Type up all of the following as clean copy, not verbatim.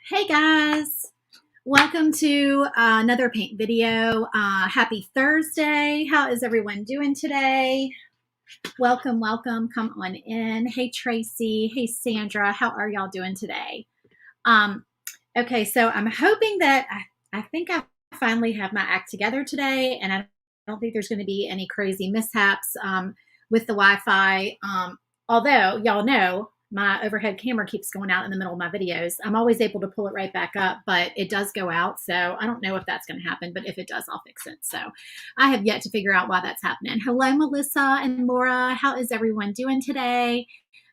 Hey guys, welcome to another paint video. Happy Thursday. How is everyone doing today? Welcome, welcome. Come on in. Hey Tracy. Hey Sandra. How are y'all doing today? Okay, so I'm hoping that I think I finally have my act together today, and I don't think there's going to be any crazy mishaps with the Wi-Fi. Although y'all know my overhead camera keeps going out in the middle of my videos. I'm always able to pull it right back up, but it does go out. So I don't know if that's going to happen, but if it does, I'll fix it. So I have yet to figure out why that's happening. Hello, Melissa and Laura. How is everyone doing today?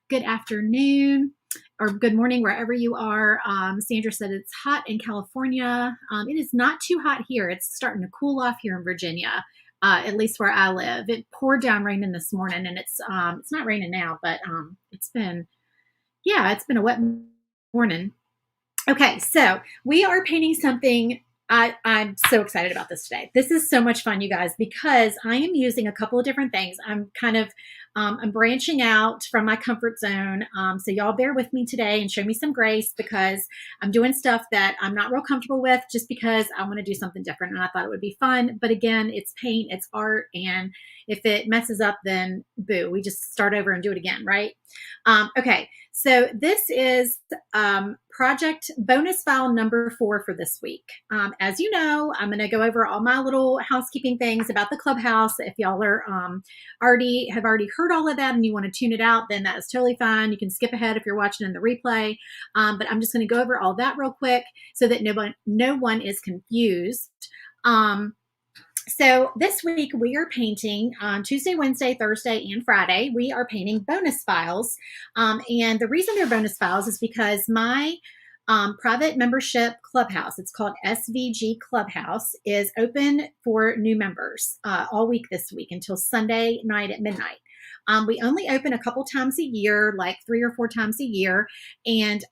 Good afternoon or good morning, wherever you are. Sandra said it's hot in California. It is not too hot here. It's starting to cool off here in Virginia. At least where I live. It poured down raining this morning, and it's not raining now, but it's been a wet morning. Okay, so we are painting something. I'm so excited about this today. This is so much fun, you guys, because I am using a couple of different things. I'm kind of I'm branching out from my comfort zone. So y'all bear with me today and show me some grace, because I'm doing stuff that I'm not real comfortable with, just because I want to do something different and I thought it would be fun. But again, it's paint, it's art, and if it messes up, then boo, we just start over and do it again, right? Okay, so this is project bonus file number 4 for this week. As you know, I'm going to go over all my little housekeeping things about the Clubhouse. If y'all are already heard all of that and you want to tune it out, then that is totally fine. You can skip ahead if you're watching in the replay. But I'm just going to go over all that real quick so that no one is confused. So this week we are painting on Tuesday, Wednesday, Thursday, and Friday. We are painting bonus files. And the reason they're bonus files is because my private membership clubhouse, it's called SVG Clubhouse, is open for new members all week this week until Sunday night at midnight. We only open a couple times a year, like 3 or 4 times a year. And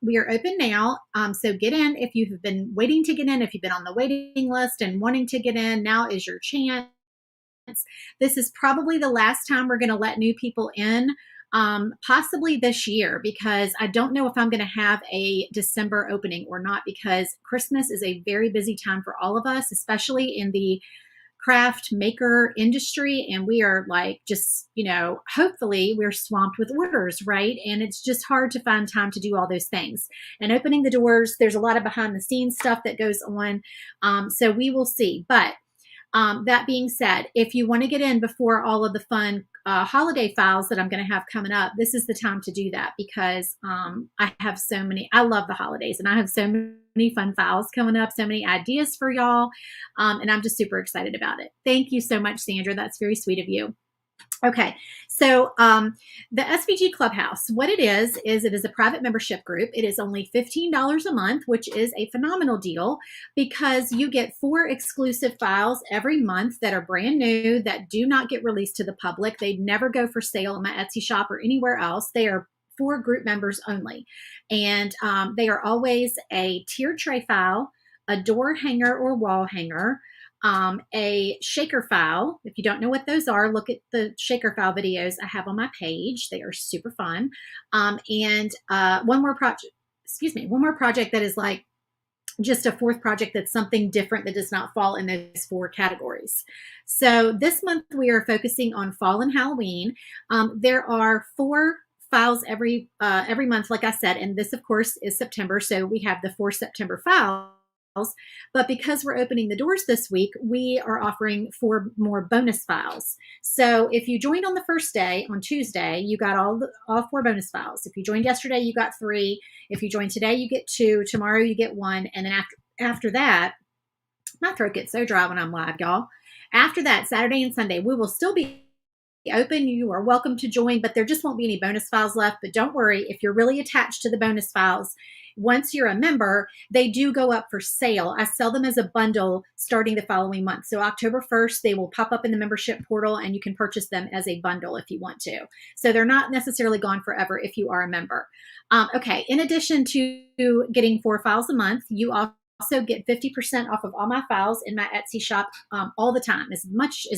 we are open now. So get in if you have been waiting to get in, if you've been on the waiting list and wanting to get in, now is your chance. This is probably the last time we're going to let new people in, possibly this year, because I don't know if I'm going to have a December opening or not, because Christmas is a very busy time for all of us, especially in the craft maker industry, and we are like just, hopefully we're swamped with orders, right? And it's just hard to find time to do all those things. And opening the doors, there's a lot of behind the scenes stuff that goes on. So we will see. But that being said, if you want to get in before all of the fun holiday files that I'm going to have coming up, this is the time to do that, because I have so many. I love the holidays, and I have so many fun files coming up, so many ideas for y'all, and I'm just super excited about it. Thank you so much, Sandra. That's very sweet of you. Okay, so the SVG Clubhouse, what it is it is a private membership group. It is only $15 a month, which is a phenomenal deal, because you get 4 exclusive files every month that are brand new, that do not get released to the public. They never go for sale in my Etsy shop or anywhere else. They are for group members only. And they are always a tiered tray file, a door hanger or wall hanger, a shaker file. If you don't know what those are, look at the shaker file videos I have on my page. They are super fun. And one more project that is like just a 4th project that's something different that does not fall in those 4 categories. So this month we are focusing on fall and Halloween. There are 4 files every month, like I said, and this of course is September. So we have the 4 September files. But because we're opening the doors this week, we are offering 4 more bonus files. So if you joined on the first day, on Tuesday, you got all 4 bonus files. If you joined yesterday, you got 3. If you joined today, you get 2. Tomorrow, you get 1. And then after that, my throat gets so dry when I'm live, y'all. After that, Saturday and Sunday, we will still be open. You are welcome to join, but there just won't be any bonus files left. But don't worry, if you're really attached to the bonus files, once you're a member, they do go up for sale. I sell them as a bundle starting the following month. So October 1st, they will pop up in the membership portal and you can purchase them as a bundle if you want to. So they're not necessarily gone forever if you are a member. Okay, in addition to getting 4 files a month, you also get 50% off of all my files in my Etsy shop all the time. As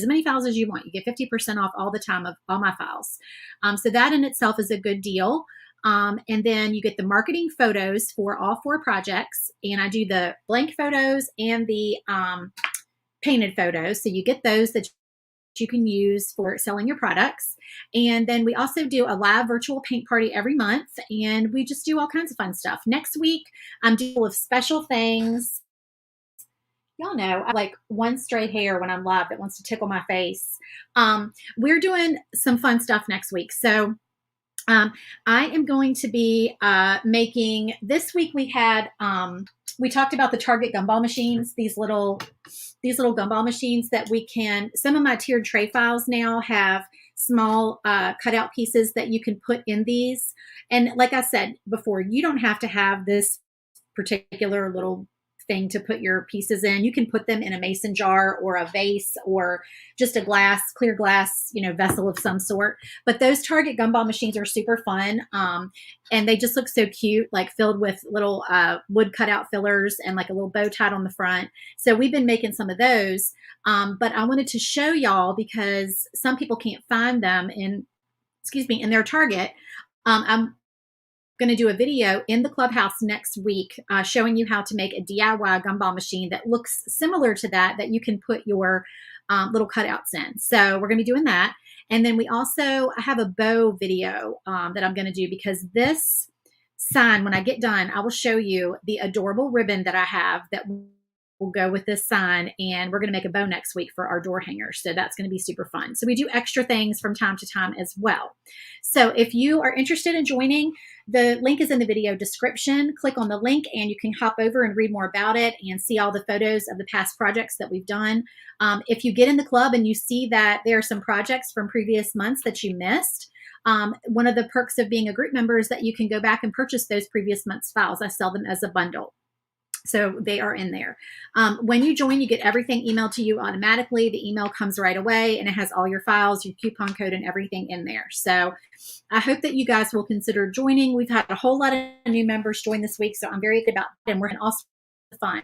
many files as you want. You get 50% off all the time of all my files. So that in itself is a good deal. And then you get the marketing photos for all 4 projects. And I do the blank photos and the painted photos. So you get those that you can use for selling your products. And then we also do a live virtual paint party every month. And we just do all kinds of fun stuff. Next week, I'm doing special things. Y'all know I like one stray hair when I'm live that wants to tickle my face. We're doing some fun stuff next week. So I am going to be making, this week we had, we talked about the Target gumball machines, these little gumball machines that we can, some of my tiered tray files now have small cutout pieces that you can put in these. And like I said before, you don't have to have this particular little thing to put your pieces in. You can put them in a mason jar or a vase or just a clear glass, vessel of some sort. But those Target gumball machines are super fun. And they just look so cute, like filled with little wood cutout fillers and like a little bow tied on the front. So we've been making some of those. But I wanted to show y'all because some people can't find them in their Target. I'm going to do a video in the Clubhouse next week showing you how to make a DIY gumball machine that looks similar to that you can put your little cutouts in. So we're going to be doing that. And then I have a bow video that I'm going to do because this sign, when I get done, I will show you the adorable ribbon that I have that will go with this sign, and we're going to make a bow next week for our door hangers. So that's going to be super fun. So we do extra things from time to time as well. So if you are interested in joining, the link is in the video description. Click on the link and you can hop over and read more about it and see all the photos of the past projects that we've done. If you get in the club and you see that there are some projects from previous months that you missed, one of the perks of being a group member is that you can go back and purchase those previous month's files. I sell them as a bundle. So they are in there. When you join, you get everything emailed to you automatically. The email comes right away and it has all your files, your coupon code, and everything in there. So I hope that you guys will consider joining. We've had a whole lot of new members join this week, so I'm very excited about that, and we're going to also fun.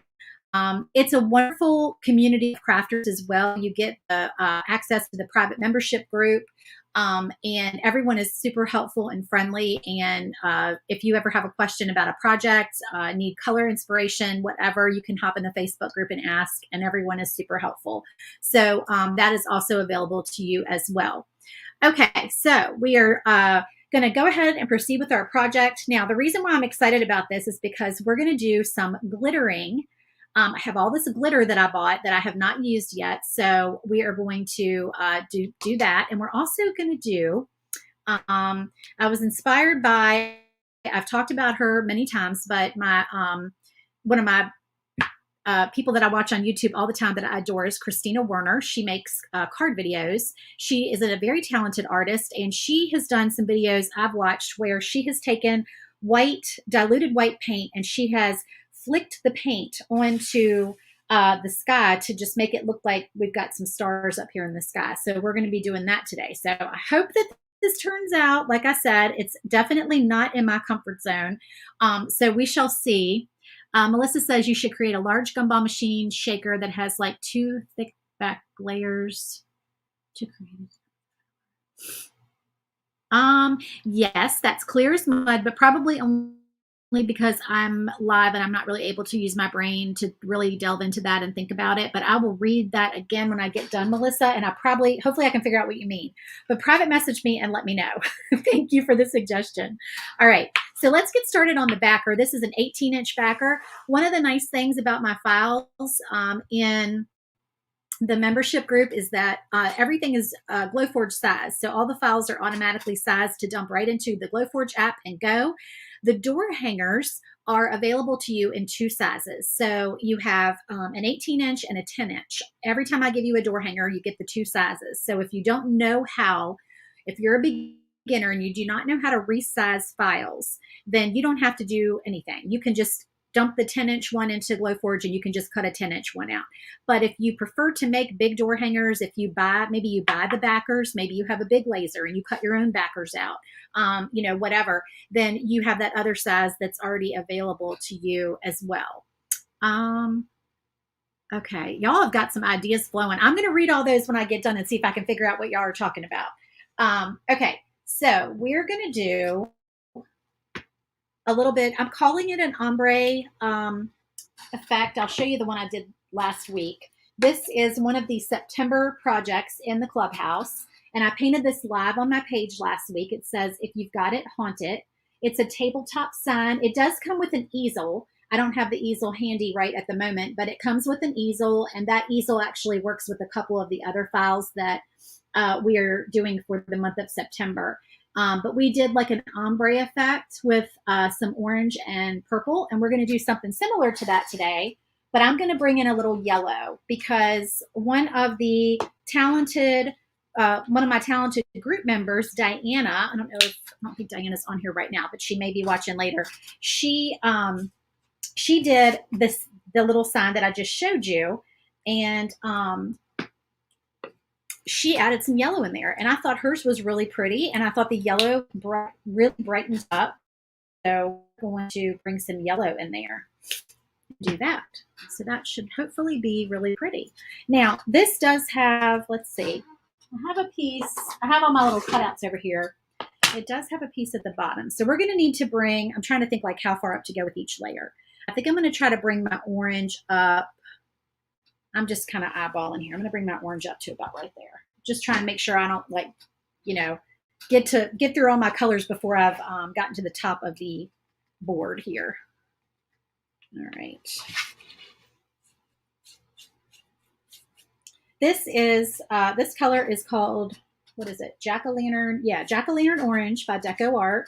It's a wonderful community of crafters as well. You get the access to the private membership group. And everyone is super helpful and friendly. And if you ever have a question about a project, need color inspiration, whatever, you can hop in the Facebook group and ask, and everyone is super helpful. So that is also available to you as well. Okay, so we are going to go ahead and proceed with our project. Now, the reason why I'm excited about this is because we're going to do some glittering. I have all this glitter that I bought that I have not used yet. So we are going to do that. And we're also going to do, I was inspired by, I've talked about her many times, but my one of my people that I watch on YouTube all the time that I adore is Christina Werner. She makes card videos. She is a very talented artist, and she has done some videos I've watched where she has taken diluted white paint, and she has flicked the paint onto the sky to just make it look like we've got some stars up here in the sky. So we're going to be doing that today. So I hope that this turns out, like I said, it's definitely not in my comfort zone. So we shall see. Melissa says you should create a large gumball machine shaker that has like 2 thick back layers to create it. Yes, that's clear as mud, but probably only because I'm live and I'm not really able to use my brain to really delve into that and think about it. But I will read that again when I get done, Melissa, and hopefully I can figure out what you mean. But private message me and let me know. Thank you for the suggestion. All right. So let's get started on the backer. This is an 18-inch backer. One of the nice things about my files in the membership group is that everything is Glowforge size. So all the files are automatically sized to dump right into the Glowforge app and go. The door hangers are available to you in 2 sizes. So you have an 18-inch and a 10-inch. Every time I give you a door hanger, you get the 2 sizes. So if you don't know how, if you're a beginner and you do not know how to resize files, then you don't have to do anything. You can just dump the 10-inch one into Glowforge and you can just cut a 10-inch one out. But if you prefer to make big door hangers, if you maybe you buy the backers, maybe you have a big laser and you cut your own backers out, whatever, then you have that other size that's already available to you as well. Okay, y'all have got some ideas flowing. I'm going to read all those when I get done and see if I can figure out what y'all are talking about. Okay, so we're going to do a little bit, I'm calling it an ombre effect. I'll show you the one I did last week. This is one of the September projects in the Clubhouse, and I painted this live on my page last week. It says, if you've got it, haunt it. It's a tabletop sign. It does come with an easel. I don't have the easel handy right at the moment, but it comes with an easel, and that easel actually works with a couple of the other files that we are doing for the month of September. But we did like an ombre effect with some orange and purple, and we're going to do something similar to that today. But I'm going to bring in a little yellow because one of my talented group members, Diana, I don't think Diana's on here right now, but she may be watching later. She did the little sign that I just showed you, and she added some yellow in there, and I thought hers was really pretty, and I thought the yellow really brightens up. So I'm going to bring some yellow in there. Do that. So that should hopefully be really pretty. Now, this does have, let's see, I have a piece. I have all my little cutouts over here. It does have a piece at the bottom. So we're going to need to bring, I'm trying to think like how far up to go with each layer. I think I'm going to try to bring my orange up. I'm just kind of eyeballing here. I'm going to bring my orange up to about right there. Just trying to make sure I don't get through all my colors before I've gotten to the top of the board here. All right. This color is called, what is it? Jack-o'-lantern. Yeah, Jack-o'-lantern Orange by Decoart,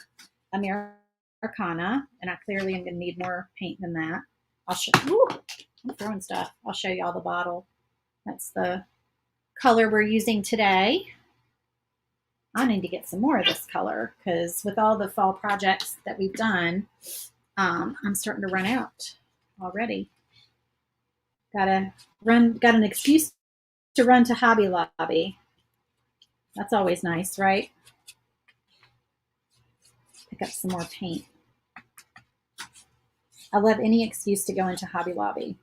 Americana. And I clearly am going to need more paint than that. I'll show you. I'm throwing stuff. I'll show you all the bottle. That's the color we're using today. I need to get some more of this color because with all the fall projects that we've done, I'm starting to run out already. Got an excuse to run to Hobby Lobby. That's always nice, right? Pick up some more paint. I love any excuse to go into Hobby Lobby.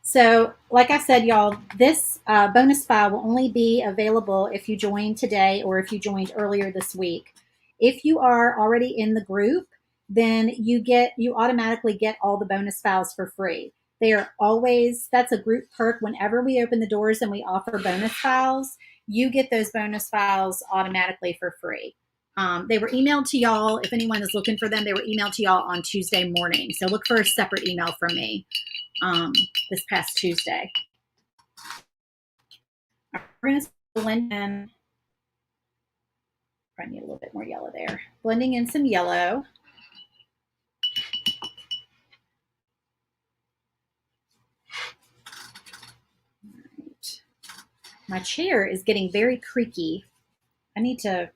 So like I said, y'all, this bonus file will only be available if you joined today or if you joined earlier this week. If you are already in the group, then you automatically get all the bonus files for free. They are always, that's a group perk. Whenever we open the doors and we offer bonus files, you get those bonus files automatically for free. They were emailed to y'all. If anyone is looking for them, they were emailed to y'all on Tuesday morning. So look for a separate email from me this past Tuesday. We're going to blend in. I need a little bit more yellow there. Blending in some yellow. Right. My chair is getting very creaky. I need to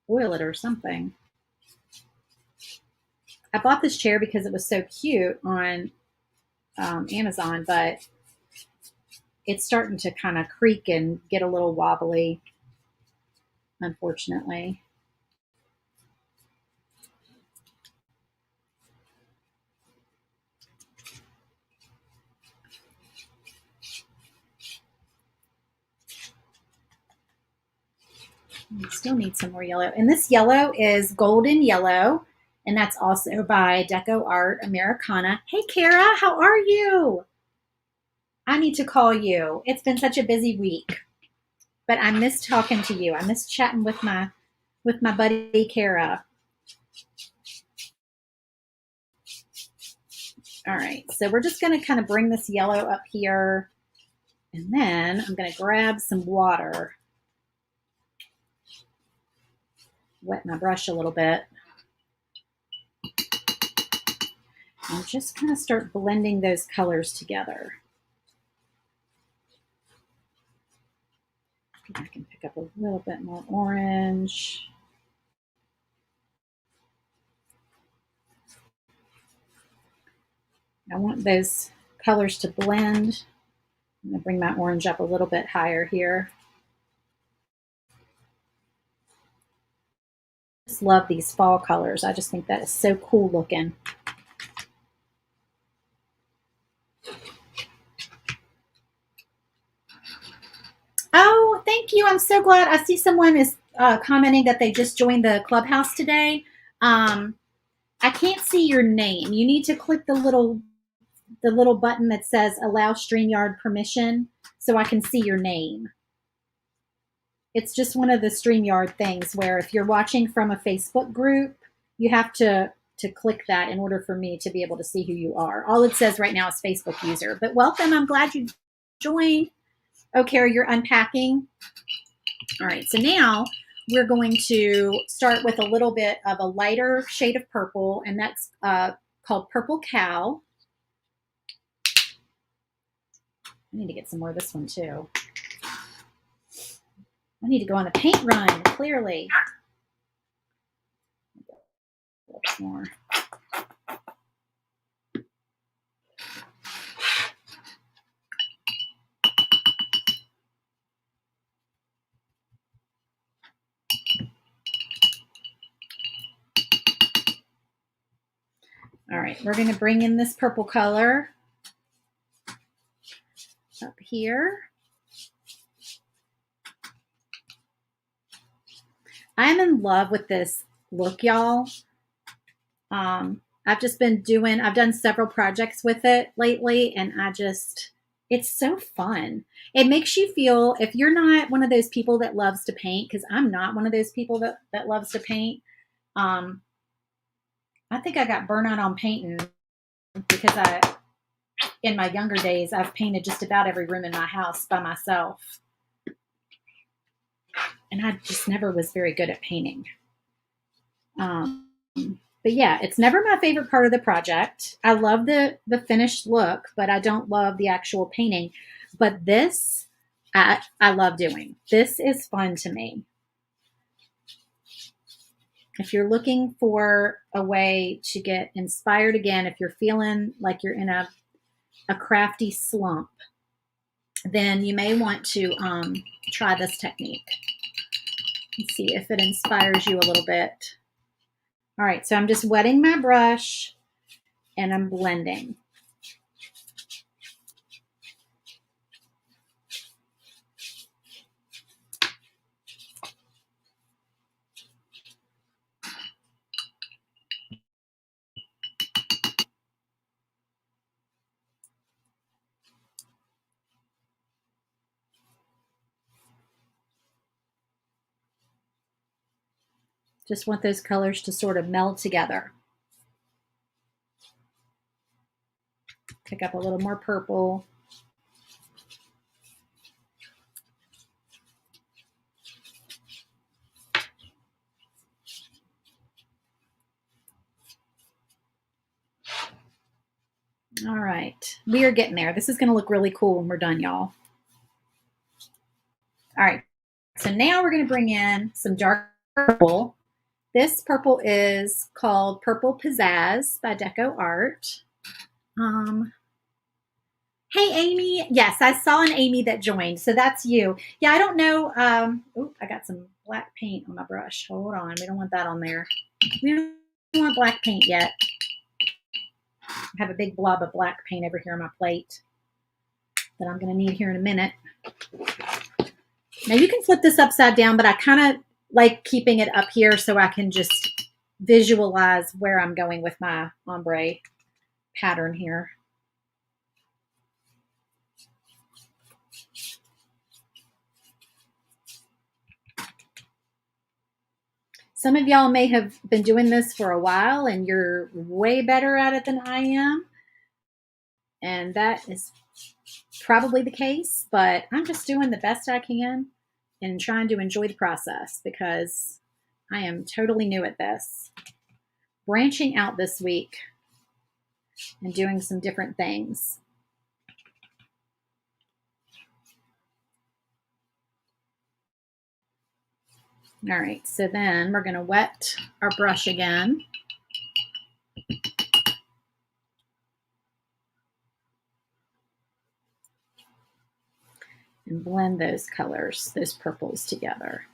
oil it or something. I bought this chair because it was so cute on Amazon, but it's starting to kind of creak and get a little wobbly, unfortunately. We still need some more yellow. And this yellow is golden yellow, and that's also by Decoart Americana. Hey, Kara, how are you? I need to call you. It's been such a busy week, but I miss talking to you. I miss chatting with my buddy Kara. All right, so we're just going to kind of bring this yellow up here, and then I'm going to grab some water, wet my brush a little bit, and just kind of start blending those colors together. I can pick up a little bit more orange. I want those colors to blend. I'm going to bring my orange up a little bit higher here. I just love these fall colors. I just think that is so cool looking. Oh, thank you. I'm so glad. I see someone is commenting that they just joined the Clubhouse today. I can't see your name. You need to click the little button that says allow StreamYard permission so I can see your name. It's just one of the StreamYard things where if you're watching from a Facebook group, you have to click that in order for me to be able to see who you are. All it says right now is Facebook user. But welcome. I'm glad you joined. Oh, Kara, you're unpacking. All right, so now we're going to start with a little bit of a lighter shade of purple, and that's called Purple Cow. I need to get some more of this one too. I need to go on a paint run, clearly. A little bit more. All right, we're going to bring in this purple color up here. I'm in love with this look, y'all. I've done several projects with it lately, and it's so fun. It makes you feel, if you're not one of those people that loves to paint, because I'm not one of those people that loves to paint. I think I got burnt out on painting because in my younger days, I've painted just about every room in my house by myself. And I just never was very good at painting. But yeah, it's never my favorite part of the project. I love the finished look, but I don't love the actual painting. But this, I love doing. This is fun to me. If you're looking for a way to get inspired again, if you're feeling like you're in a crafty slump, then you may want to try this technique and see if it inspires you a little bit. All right, so I'm just wetting my brush and I'm blending. Just want those colors to sort of meld together. Pick up a little more purple. All right, we are getting there. This is going to look really cool when we're done, y'all. All right, so now we're going to bring in some dark purple. This purple is called Purple Pizzazz by Decoart. Hey, Amy. Yes, I saw an Amy that joined, so that's you. Yeah, I don't know. Oh, I got some black paint on my brush. Hold on. We don't want that on there. We don't want black paint yet. I have a big blob of black paint over here on my plate that I'm going to need here in a minute. Now, you can flip this upside down, but I kind of like keeping it up here so I can just visualize where I'm going with my ombre pattern here. Some of y'all may have been doing this for a while and you're way better at it than I am. And that is probably the case, but I'm just doing the best I can and trying to enjoy the process because I am totally new at this. Branching out this week and doing some different things. All right, so then we're going to wet our brush again. And blend those colors, those purples together.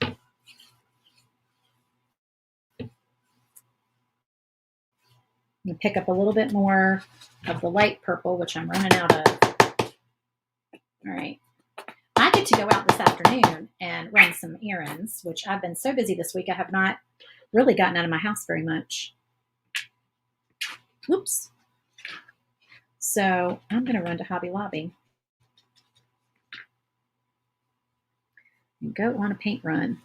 And pick up a little bit more of the light purple, which I'm running out of. All right. I get to go out this afternoon and run some errands, which I've been so busy this week, I have not really gotten out of my house very much. Whoops. So I'm going to run to Hobby Lobby and go on a paint run.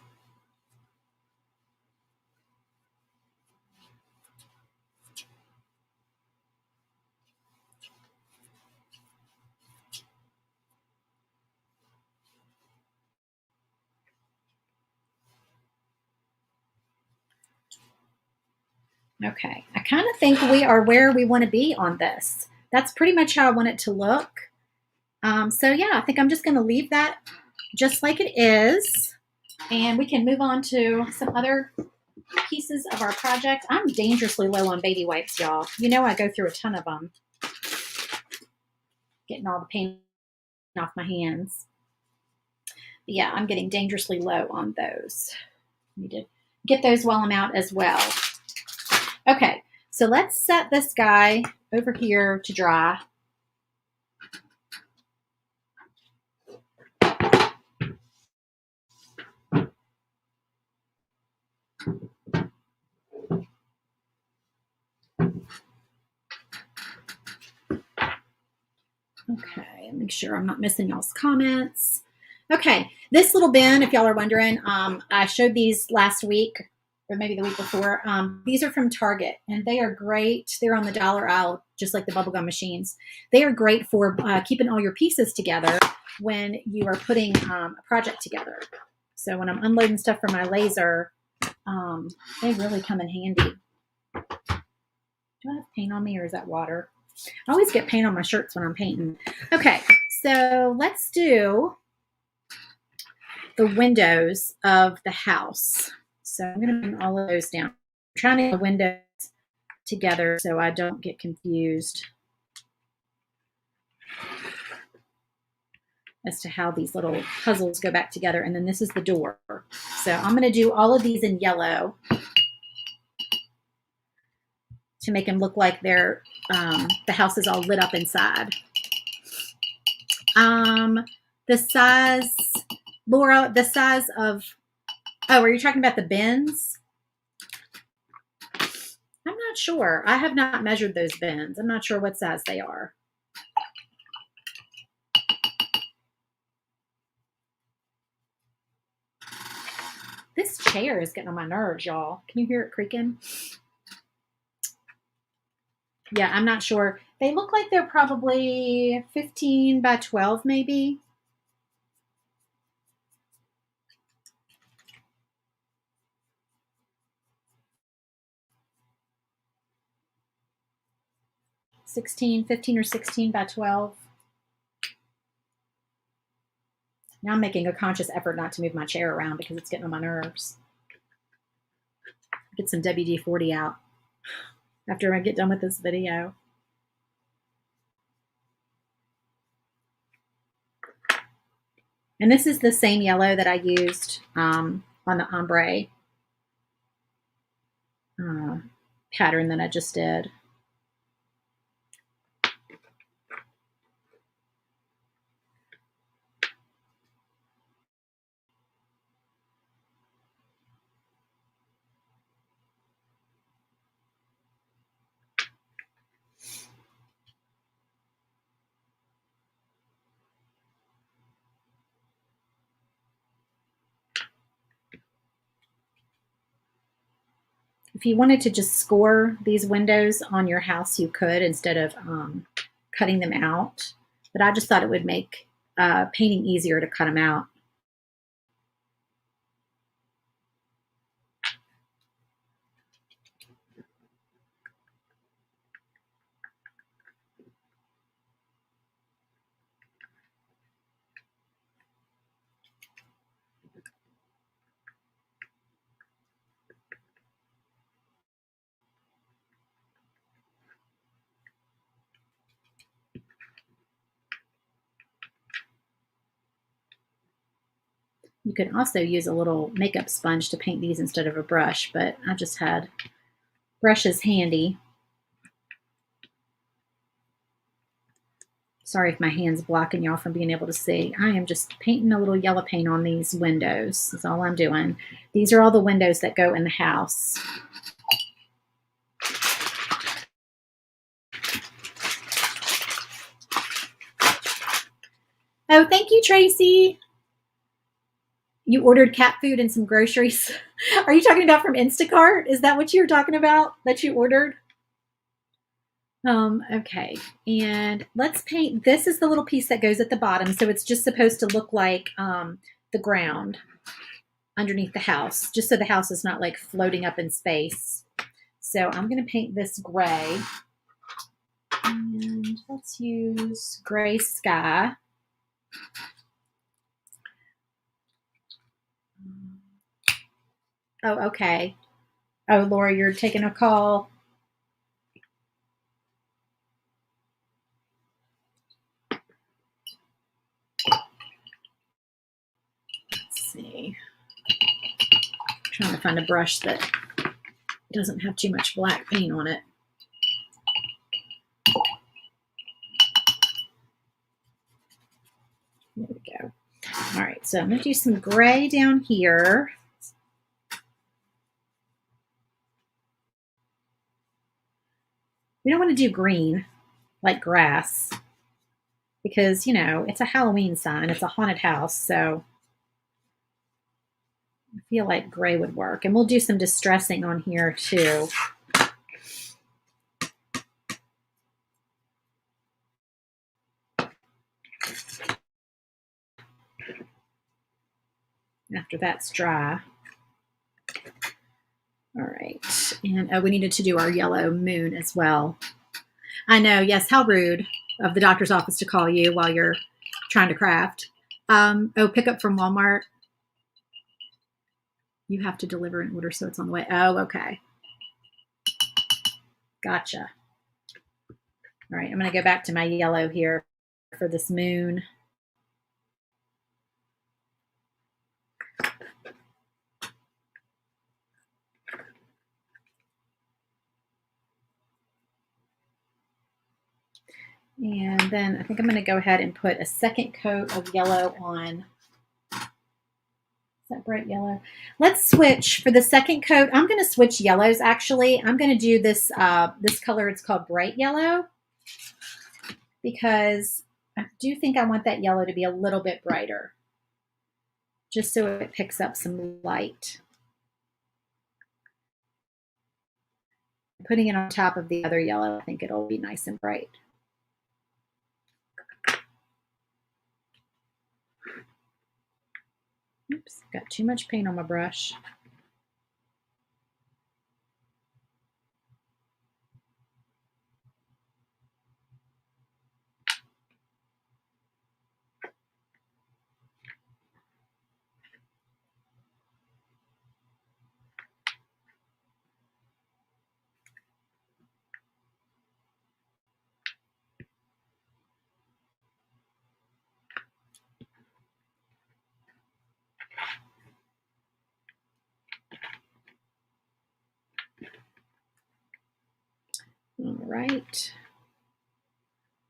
Okay, I kind of think we are where we want to be on this. That's pretty much how I want it to look. So yeah, I think I'm just going to leave that just like it is. And we can move on to some other pieces of our project. I'm dangerously low on baby wipes, y'all. You know I go through a ton of them. Getting all the paint off my hands. But yeah, I'm getting dangerously low on those. Need to get those while I'm out as well. Okay, so let's set this guy over here to dry. Okay, make sure I'm not missing y'all's comments. Okay, this little bin, if y'all are wondering, I showed these last week or maybe the week before. These are from Target, and they are great. They're on the dollar aisle, just like the bubblegum machines. They are great for keeping all your pieces together when you are putting a project together. So when I'm unloading stuff from my laser, they really come in handy. Do I have paint on me, or is that water? I always get paint on my shirts when I'm painting. Okay, so let's do the windows of the house. So I'm going to bring all of those down. I'm trying to get the windows together so I don't get confused as to how these little puzzles go back together. And then this is the door. So I'm going to do all of these in yellow to make them look like they're the house is all lit up inside. The size, Laura, the size of, oh, are you talking about the bins? I'm not sure. I have not measured those bins. I'm not sure what size they are. This chair is getting on my nerves, y'all. Can you hear it creaking? Yeah, I'm not sure. They look like they're probably 15 by 12, maybe. $15 or 16 by 12. Now I'm making a conscious effort not to move my chair around because it's getting on my nerves. Get some WD-40 out after I get done with this video. And this is the same yellow that I used on the ombre pattern that I just did. if you wanted to just score these windows on your house, you could instead of cutting them out. But I just thought it would make painting easier to cut them out. You can also use a little makeup sponge to paint these instead of a brush, but I just had brushes handy. Sorry if my hand's blocking y'all from being able to see. I am just painting a little yellow paint on these windows. That's all I'm doing. These are all the windows that go in the house. Oh, thank you, Tracy. You ordered cat food and some groceries. Are you talking about from Instacart? Is that what you were talking about that you ordered? Okay, and let's paint. This is the little piece that goes at the bottom, so it's just supposed to look like the ground underneath the house, just so the house is not like floating up in space. So I'm going to paint this gray, and let's use gray sky. Oh, okay. Oh, Laura, you're taking a call. Let's see. I'm trying to find a brush that doesn't have too much black paint on it. There we go. All right, so I'm going to do some gray down here. We don't want to do green like grass because, you know, it's a Halloween sign. It's a haunted house, so I feel like gray would work. And we'll do some distressing on here too. After that's dry. All right, and we needed to do our yellow moon as well. I know, yes, how rude of the doctor's office to call you while you're trying to craft. Oh, pick up from Walmart. You have to deliver an order, so it's on the way. Oh, okay. Gotcha. All right, I'm going to go back to my yellow here for this moon. And then I think I'm going to go ahead and put a second coat of yellow on. Is that bright yellow? Let's switch for the second coat. I'm going to switch yellows, actually. I'm going to do this, this color. It's called bright yellow because I do think I want that yellow to be a little bit brighter just so it picks up some light. Putting it on top of the other yellow, I think it'll be nice and bright. Oops, got too much paint on my brush. All right.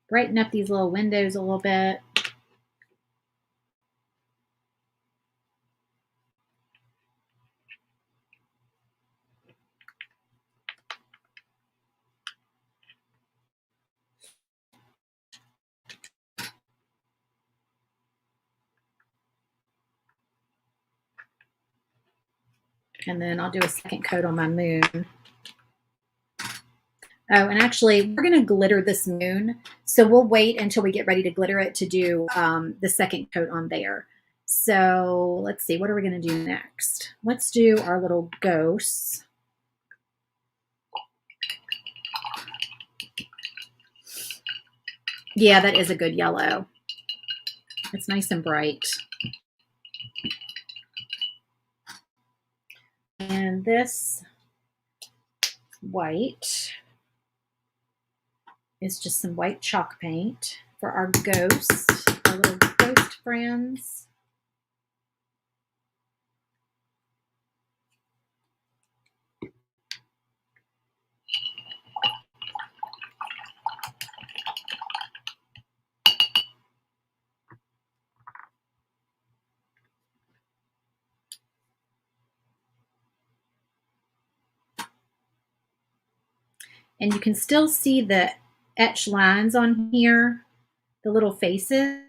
Brighten up these little windows a little bit. And then I'll do a second coat on my moon. Oh, and actually, we're going to glitter this moon. So we'll wait until we get ready to glitter it to do the second coat on there. So let's see, what are we going to do next? Let's do our little ghosts. Yeah, that is a good yellow. It's nice and bright. And this white is just some white chalk paint for our ghosts, our little ghost friends. And you can still see the etched lines on here, the little faces,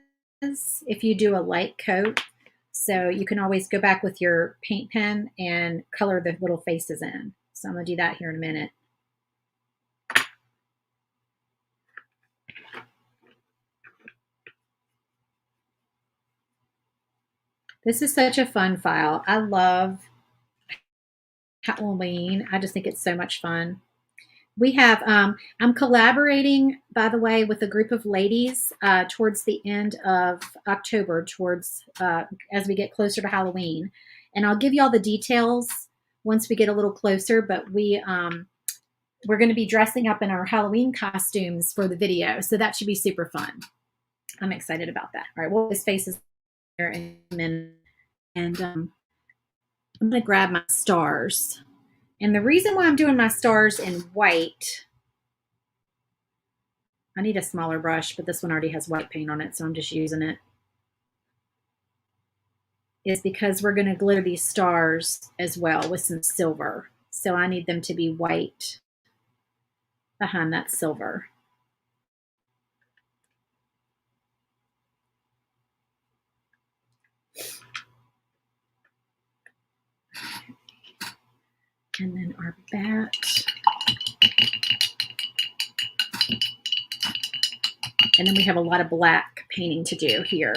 if you do a light coat. So you can always go back with your paint pen and color the little faces in. So I'm going to do that here in a minute. This is such a fun file. I love Halloween. I just think it's so much fun. We have, I'm collaborating, by the way, with a group of ladies towards the end of October, towards as we get closer to Halloween. And I'll give you all the details once we get a little closer, but we're going to be dressing up in our Halloween costumes for the video. So that should be super fun. I'm excited about that. All right, well, his face is there in a minute. And I'm going to grab my stars. And the reason why I'm doing my stars in white, I need a smaller brush, but this one already has white paint on it, so I'm just using it, is because we're going to glitter these stars as well with some silver. So I need them to be white behind that silver. And then our bat. And then we have a lot of black painting to do here.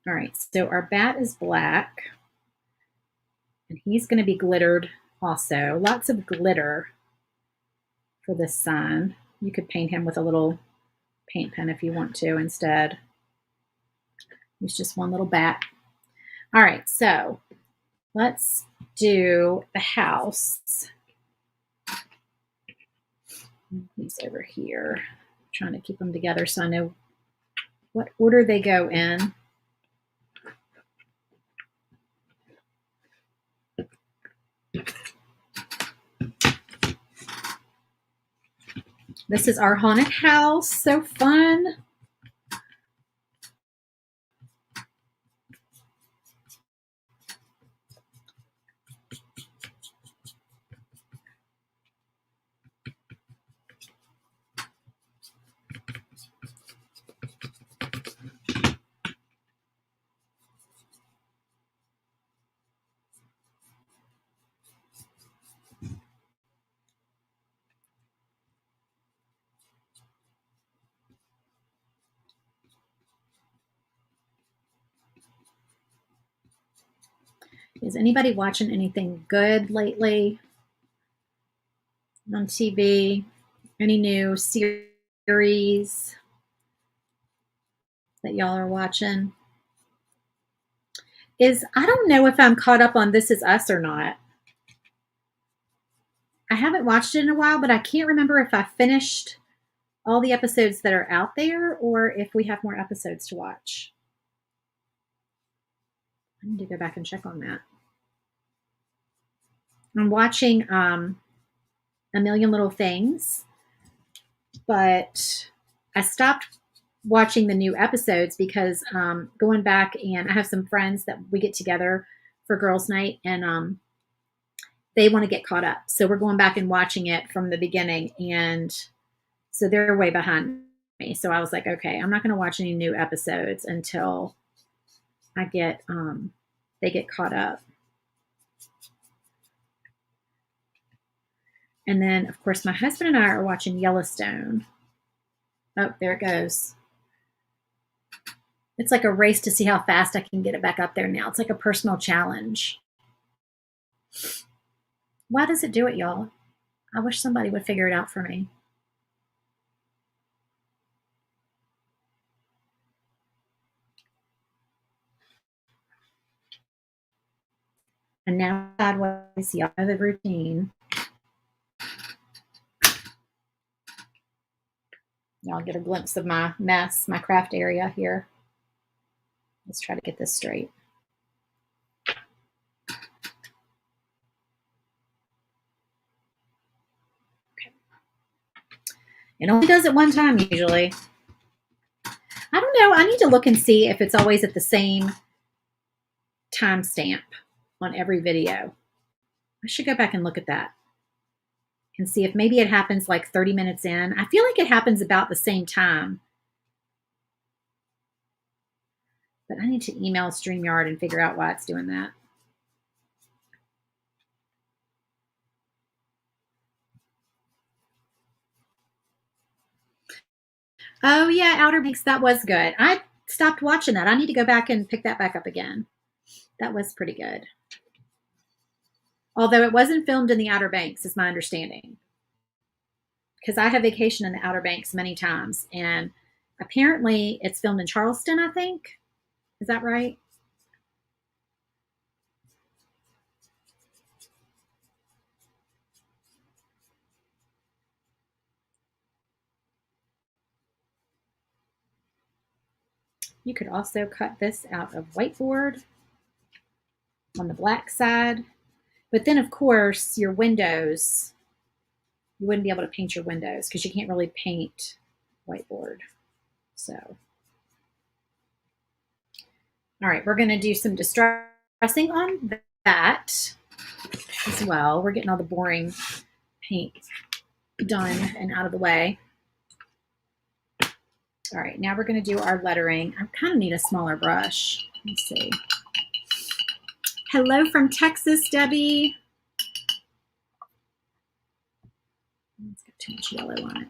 All right, so our bat is black. And he's going to be glittered also. Lots of glitter for this sun. You could paint him with a little paint pen if you want to instead. He's just one little bat. All right, so let's do the house. He's over here. I'm trying to keep them together so I know what order they go in. This is our haunted house. So fun. Is anybody watching anything good lately on TV? Any new series that y'all are watching? I don't know if I'm caught up on This Is Us or not. I haven't watched it in a while, but I can't remember if I finished all the episodes that are out there or if we have more episodes to watch. I need to go back and check on that. I'm watching A Million Little Things, but I stopped watching the new episodes because going back, and I have some friends that we get together for girls' night, and they want to get caught up. So we're going back and watching it from the beginning, and so they're way behind me. So I was like, okay, I'm not going to watch any new episodes until I get they get caught up. And then, of course, my husband and I are watching Yellowstone. Oh, there it goes. It's like a race to see how fast I can get it back up there now. It's like a personal challenge. Why does it do it, y'all? I wish somebody would figure it out for me. And now sideways, y'all know the routine. Y'all get a glimpse of my mess, my craft area here. Let's try to get this straight. Okay. It only does it one time usually. I don't know. I need to look and see if it's always at the same timestamp on every video. I should go back and look at that and see if maybe it happens like 30 minutes in. I feel like it happens about the same time. But I need to email StreamYard and figure out why it's doing that. Oh, yeah, Outer Banks, that was good. I stopped watching that. I need to go back and pick that back up again. That was pretty good. Although it wasn't filmed in the Outer Banks, is my understanding. Because I have vacationed in the Outer Banks many times, and apparently it's filmed in Charleston, I think. Is that right? You could also cut this out of whiteboard on the black side. But then, of course, your windows, you wouldn't be able to paint your windows because you can't really paint whiteboard. So, all right, we're going to do some distressing on that as well. We're getting all the boring paint done and out of the way. All right, now we're going to do our lettering. I kind of need a smaller brush. Let's see. Hello from Texas, Debbie. It's got too much yellow on it.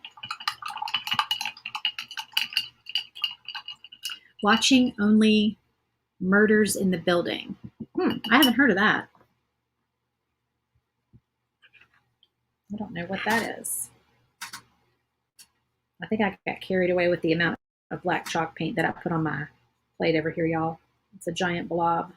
Watching only Murders in the Building. I haven't heard of that. I don't know what that is. I think I got carried away with the amount of black chalk paint that I put on my plate over here, y'all. It's a giant blob.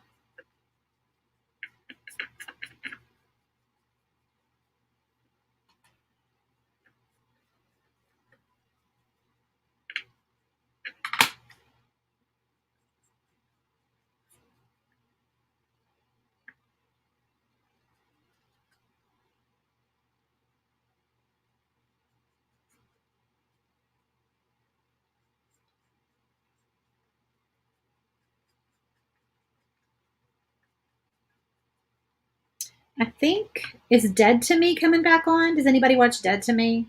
I think, is Dead to Me coming back on? Does anybody watch Dead to Me?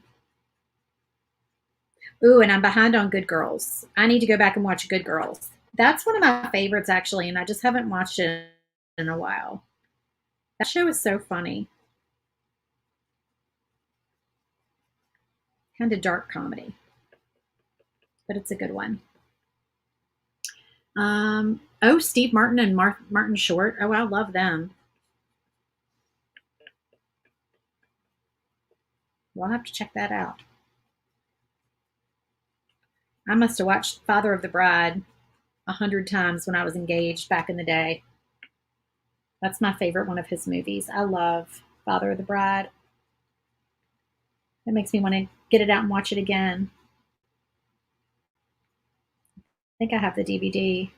Ooh, and I'm behind on Good Girls. I need to go back and watch Good Girls. That's one of my favorites, actually, and I just haven't watched it in a while. That show is so funny. Kind of dark comedy, but it's a good one. Oh, Steve Martin and Martin Short. Oh, I love them. We'll have to check that out. I must have watched Father of the Bride 100 times when I was engaged back in the day. That's my favorite one of his movies. I love Father of the Bride. It makes me want to get it out and watch it again. I think I have the DVD.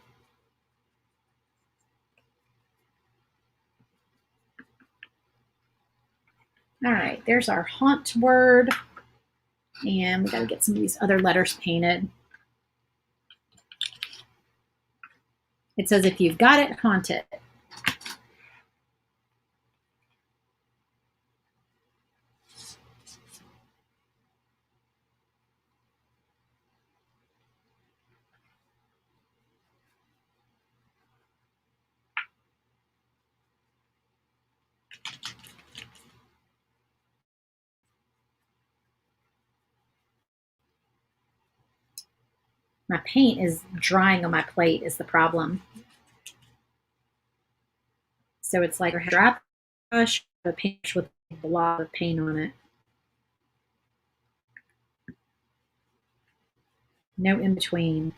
All right, there's our haunt word. And we got to get some of these other letters painted. It says, if you've got it, haunt it. My paint is drying on my plate is the problem. So it's like a dry brush, a paint with a blob of paint on it. No in between.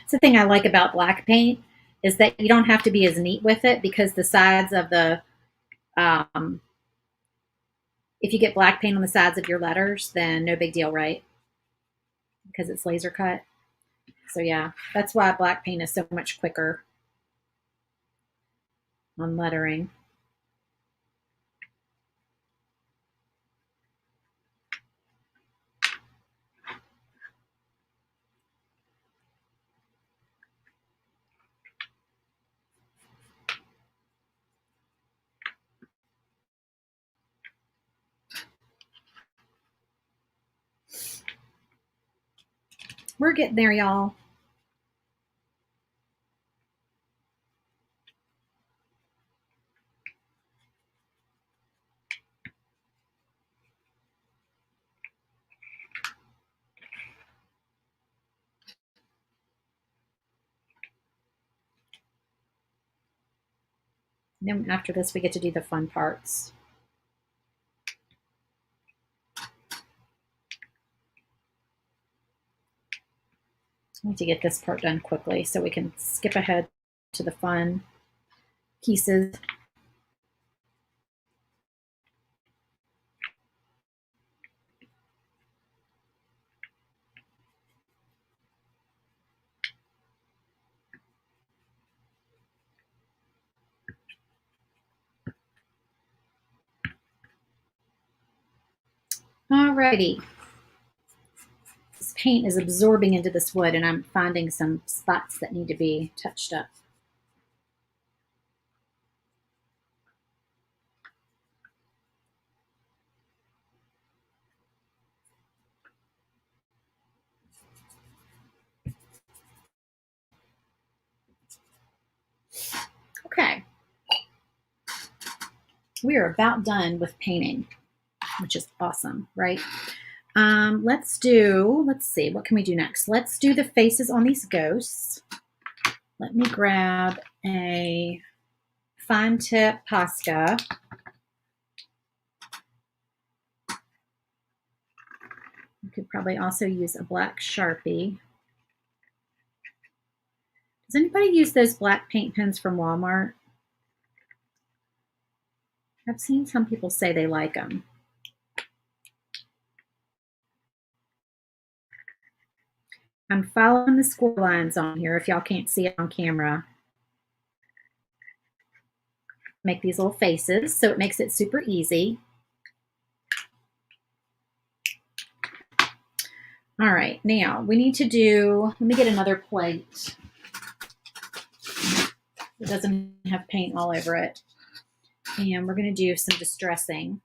It's the thing I like about black paint is that you don't have to be as neat with it because the sides of the, if you get black paint on the sides of your letters, then no big deal, right? Because it's laser cut. So yeah, that's why black paint is so much quicker on lettering. We're getting there, y'all. And then after this, we get to do the fun parts. I need to get this part done quickly so we can skip ahead to the fun pieces. Alrighty. This paint is absorbing into this wood and I'm finding some spots that need to be touched up. Okay. We are about done with painting, which is awesome, right? Let's see, what can we do next? Let's do the faces on these ghosts. Let me grab a fine tip Posca. You could probably also use a black Sharpie. Does anybody use those black paint pens from Walmart? I've seen some people say they like them. I'm following the score lines on here if y'all can't see it on camera. Make these little faces, so it makes it super easy. All right, now we need to do, let me get another plate. It doesn't have paint all over it. And we're going to do some distressing.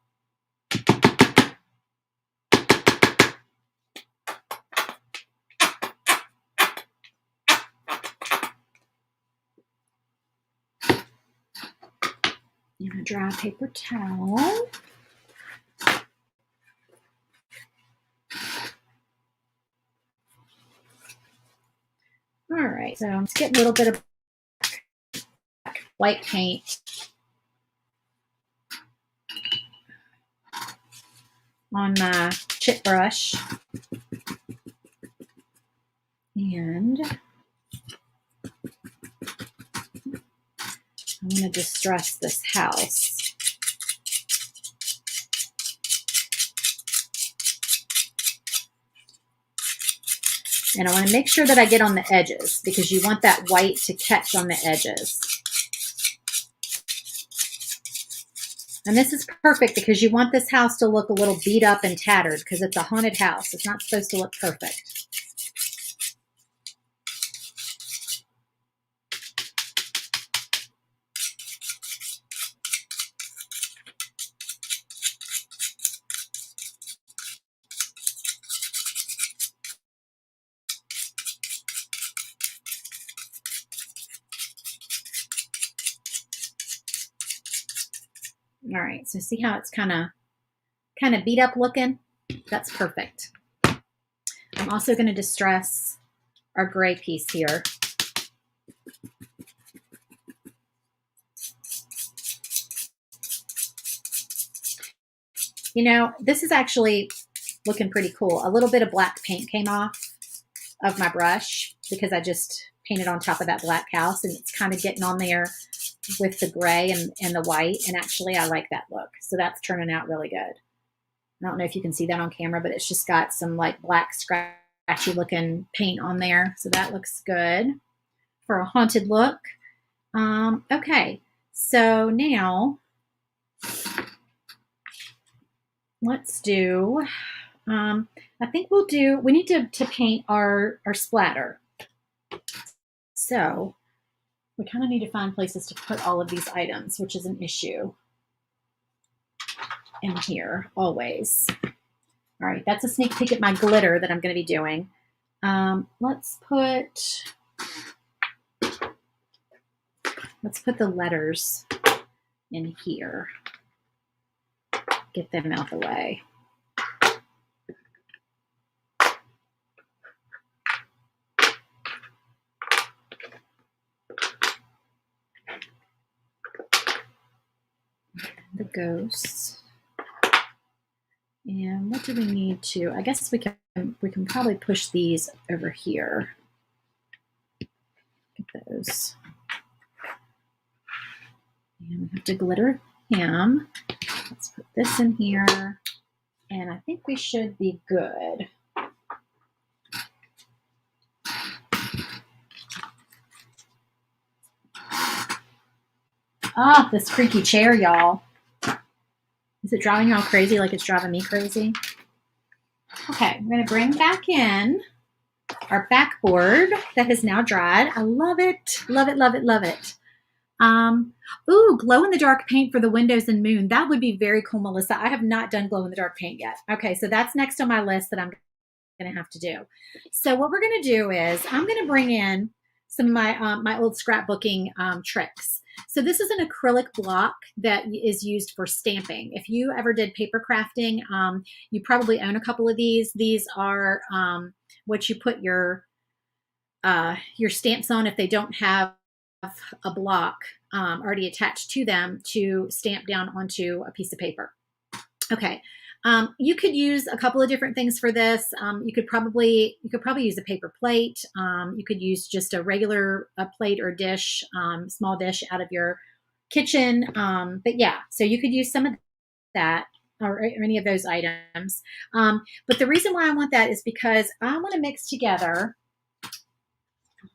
And a dry paper towel. All right, so let's get a little bit of white paint on my chip brush. And I'm going to distress this house. And I want to make sure that I get on the edges because you want that white to catch on the edges. And this is perfect because you want this house to look a little beat up and tattered because it's a haunted house. It's not supposed to look perfect. All right, so see how it's kind of beat up looking? That's perfect. I'm also going to distress our gray piece here. You know, this is actually looking pretty cool. A little bit of black paint came off of my brush because I just painted on top of that black house, and it's kind of getting on there with the gray and the white, and actually I like that look. So that's turning out really good. I don't know if you can see that on camera, but it's just got some like black scratchy looking paint on there. So that looks good for a haunted look. Okay, so now let's do, I think we need to paint our splatter. So we kind of need to find places to put all of these items, which is an issue in here always. All right, that's a sneak peek at my glitter that I'm going to be doing. Let's put the letters in here. Get them out the way. The ghosts. And what do we need to? I guess we can probably push these over here. Get those. And we have to glitter him. Let's put this in here. And I think we should be good. Ah, this creaky chair, y'all. Is it driving y'all crazy like it's driving me crazy? Okay, I'm going to bring back in our backboard that has now dried. I love it. Love it, love it, love it. Ooh, glow-in-the-dark paint for the windows and moon. That would be very cool, Melissa. I have not done glow-in-the-dark paint yet. Okay, so that's next on my list that I'm going to have to do. So what we're going to do is I'm going to bring in some of my old scrapbooking tricks. So this is an acrylic block that is used for stamping. If you ever did paper crafting, you probably own a couple of these. These are what you put your stamps on if they don't have a block already attached to them to stamp down onto a piece of paper. Okay. You could use a couple of different things for this. You could probably use a paper plate. You could use just a regular plate or dish, small dish out of your kitchen. But yeah, so you could use some of that or any of those items. But the reason why I want that is because I want to mix together.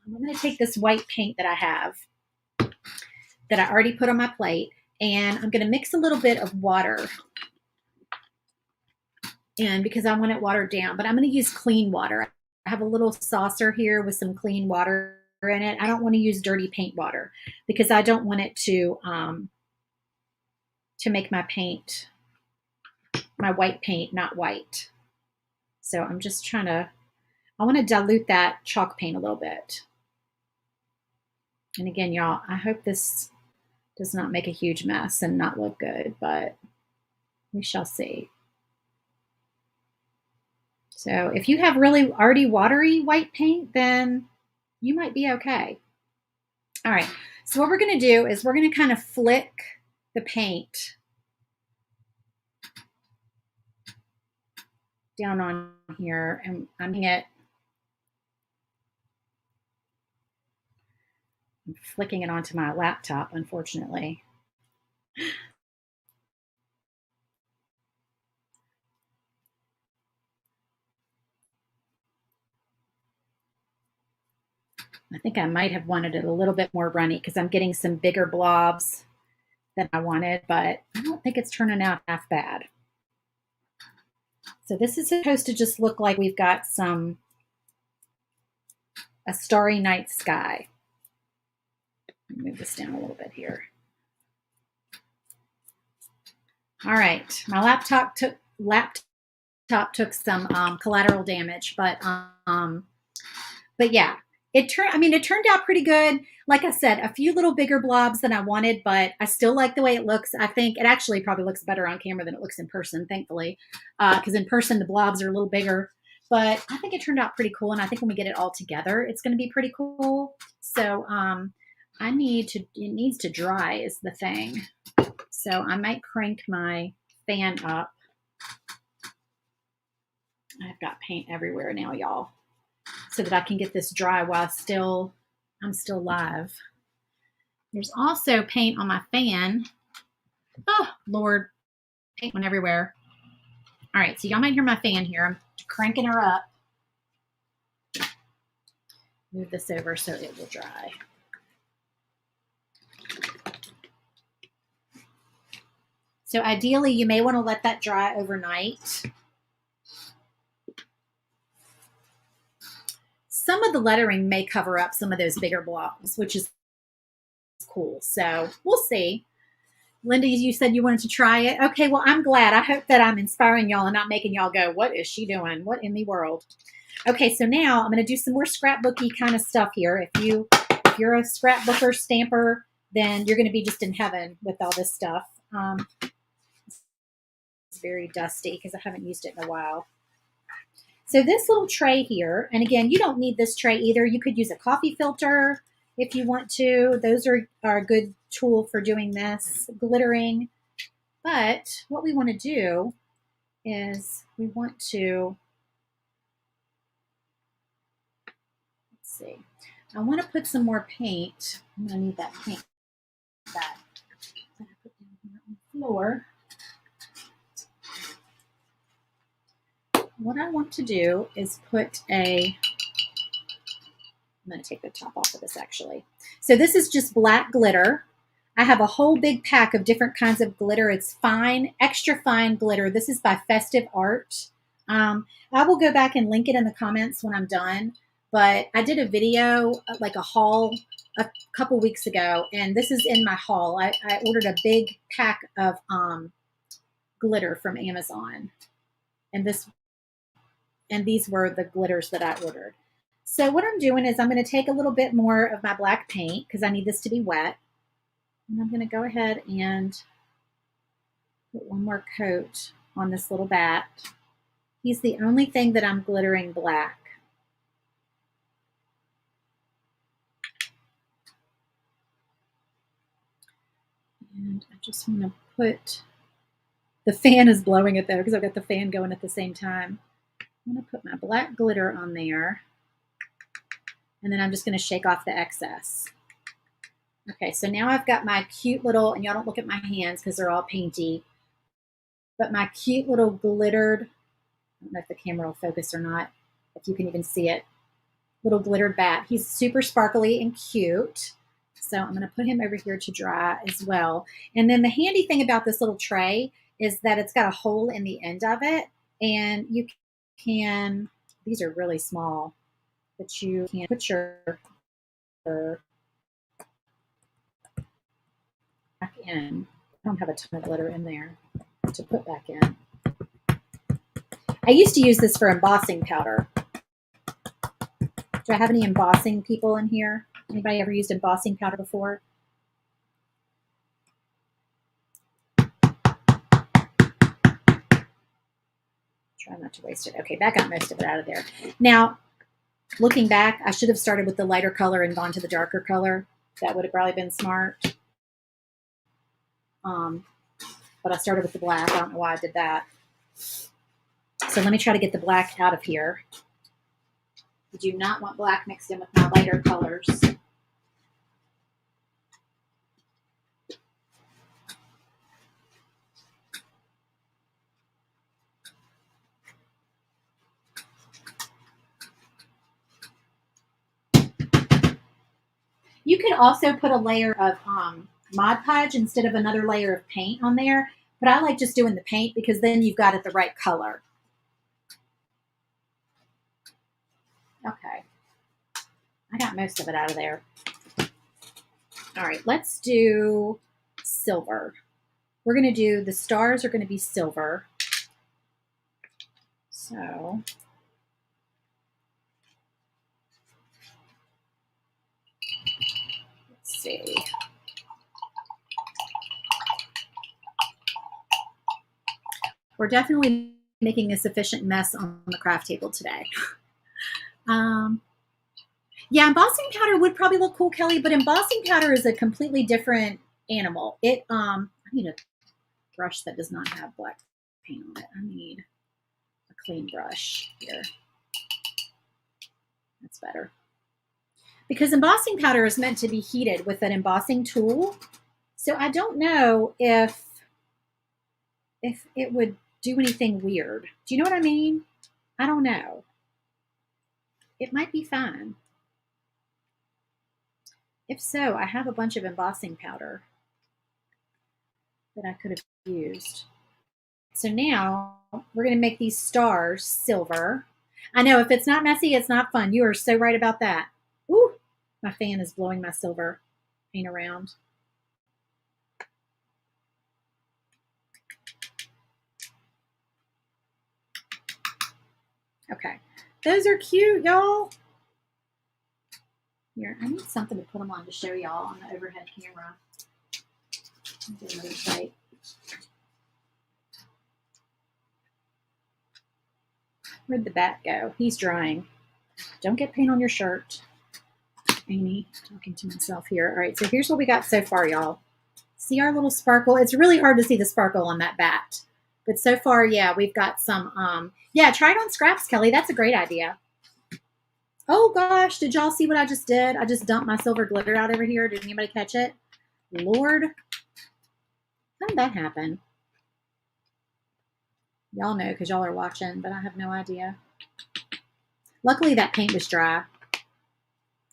I'm going to take this white paint that I have that I already put on my plate, and I'm going to mix a little bit of water in because I want it watered down, but I'm going to use clean water. I have a little saucer here with some clean water in it. I don't want to use dirty paint water because I don't want it to make my paint, my white paint, not white. So I'm just I want to dilute that chalk paint a little bit. And again, y'all, I hope this does not make a huge mess and not look good, but we shall see. So if you have really already watery white paint, then you might be okay. All right, so what we're going to do is we're going to kind of flick the paint down on here, and I'm flicking it onto my laptop, unfortunately. I think I might have wanted it a little bit more runny because I'm getting some bigger blobs than I wanted, but I don't think it's turning out half bad. So this is supposed to just look like we've got a starry night sky. Let me move this down a little bit here. All right, my laptop took some collateral damage, but yeah, it turned out pretty good. Like I said, a few little bigger blobs than I wanted, but I still like the way it looks. I think it actually probably looks better on camera than it looks in person, thankfully, because in person the blobs are a little bigger. But I think it turned out pretty cool, and I think when we get it all together, it's going to be pretty cool. So it needs to dry is the thing. So I might crank my fan up. I've got paint everywhere now, y'all, so that I can get this dry while I'm still live. There's also paint on my fan. Oh, Lord, paint went everywhere. All right, so y'all might hear my fan here. I'm cranking her up. Move this over so it will dry. So ideally, you may want to let that dry overnight. Some of the lettering may cover up some of those bigger blobs, which is cool. So we'll see. Linda, you said you wanted to try it. Okay, well, I'm glad. I hope that I'm inspiring y'all and not making y'all go, what is she doing? What in the world? Okay, so now I'm going to do some more scrapbooky kind of stuff here. If you're a scrapbooker, stamper, then you're going to be just in heaven with all this stuff. It's very dusty because I haven't used it in a while. So this little tray here, and again, you don't need this tray either. You could use a coffee filter if you want to. Those are a good tool for doing this, glittering. But what we want to do is we want to, let's see, I want to put some more paint. I'm going to need that paint back. I'm going to put it here on the floor. What I want to do is put I'm going to take the top off of this actually. So this is just black glitter. I have a whole big pack of different kinds of glitter. It's fine, extra fine glitter. This is by Festive Art. I will go back and link it in the comments when I'm done. But I did a video, like a haul, a couple weeks ago, and this is in my haul. I ordered a big pack of glitter from Amazon, and these were the glitters that I ordered. So what I'm doing is I'm going to take a little bit more of my black paint because I need this to be wet. And I'm going to go ahead and put one more coat on this little bat. He's the only thing that I'm glittering black. And I just want to put, the fan is blowing it though because I've got the fan going at the same time. I'm going to put my black glitter on there. And then I'm just going to shake off the excess. Okay, so now I've got my cute little, and y'all don't look at my hands because they're all painty, but my cute little glittered, I don't know if the camera will focus or not, if you can even see it, little glittered bat. He's super sparkly and cute. So I'm going to put him over here to dry as well. And then the handy thing about this little tray is that it's got a hole in the end of it. And you can, these are really small, but you can put your back in. I don't have a ton of glitter in there to put back in. I used to use this for embossing powder. Do I have any embossing people in here? Anybody ever used embossing powder before? Try not to waste it. Okay, that got most of it out of there. Now, looking back, I should have started with the lighter color and gone to the darker color. That would have probably been smart. But I started with the black. I don't know why I did that. So let me try to get the black out of here. I do not want black mixed in with my lighter colors. You could also put a layer of Mod Podge instead of another layer of paint on there, but I like just doing the paint because then you've got it the right color. Okay, I got most of it out of there. All right, let's do silver. We're going to do, the stars are going to be silver. So see. We're definitely making a sufficient mess on the craft table today. Yeah, embossing powder would probably look cool, Kelly, but embossing powder is a completely different animal. I need a brush that does not have black paint on it. I need a clean brush here. That's better. Because embossing powder is meant to be heated with an embossing tool. So I don't know if it would do anything weird. Do you know what I mean? I don't know. It might be fine. If so, I have a bunch of embossing powder that I could have used. So now we're going to make these stars silver. I know if it's not messy, it's not fun. You are so right about that. Ooh, my fan is blowing my silver paint around. Okay, those are cute, y'all. Here, I need something to put them on to show y'all on the overhead camera. Do another plate. Where'd the bat go? He's drying. Don't get paint on your shirt. Amy, talking to myself here. All right, so here's what we got so far, y'all. See our little sparkle? It's really hard to see the sparkle on that bat. But so far, yeah, we've got some, yeah, try it on scraps, Kelly. That's a great idea. Oh, gosh, did y'all see what I just did? I just dumped my silver glitter out over here. Did anybody catch it? Lord, how did that happen? Y'all know because y'all are watching, but I have no idea. Luckily, that paint was dry.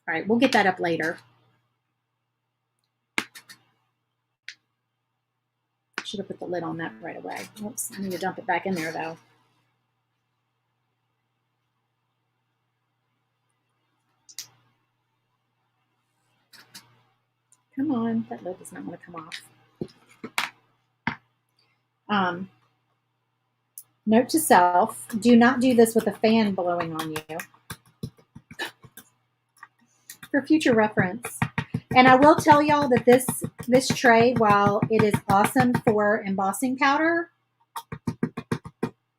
All right, we'll get that up later. Should have put the lid on that right away. Oops, I need to dump it back in there, though. Come on, that lid does not want to come off. Note to self, do not do this with a fan blowing on you. For future reference. And I will tell y'all that this tray, while it is awesome for embossing powder,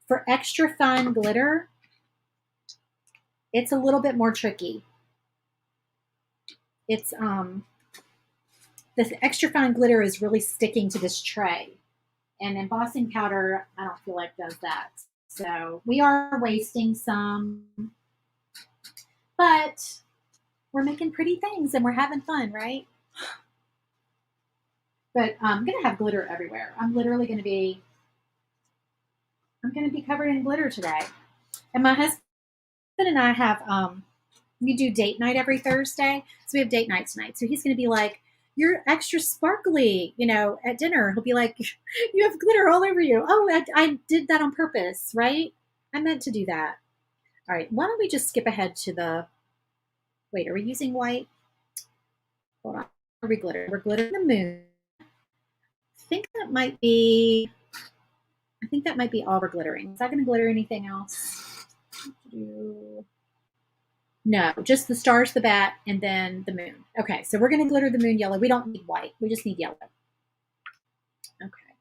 for extra fine glitter, it's a little bit more tricky. It's the extra fine glitter is really sticking to this tray. And embossing powder, I don't feel like does that. So we are wasting some, but we're making pretty things and we're having fun, right? But I'm going to have glitter everywhere. I'm going to be covered in glitter today. And my husband and I have, we do date night every Thursday. So we have date night tonight. So he's going to be like, you're extra sparkly, you know, at dinner. He'll be like, you have glitter all over you. Oh, I did that on purpose, right? I meant to do that. All right. Why don't we just skip ahead to the, wait, are we using white? Hold on. Are we glitter? We're glittering the moon. I think that might be all we're glittering. Is that going to glitter anything else? No, just the stars, the bat, and then the moon. Okay, so we're going to glitter the moon yellow. We don't need white. We just need yellow. Okay.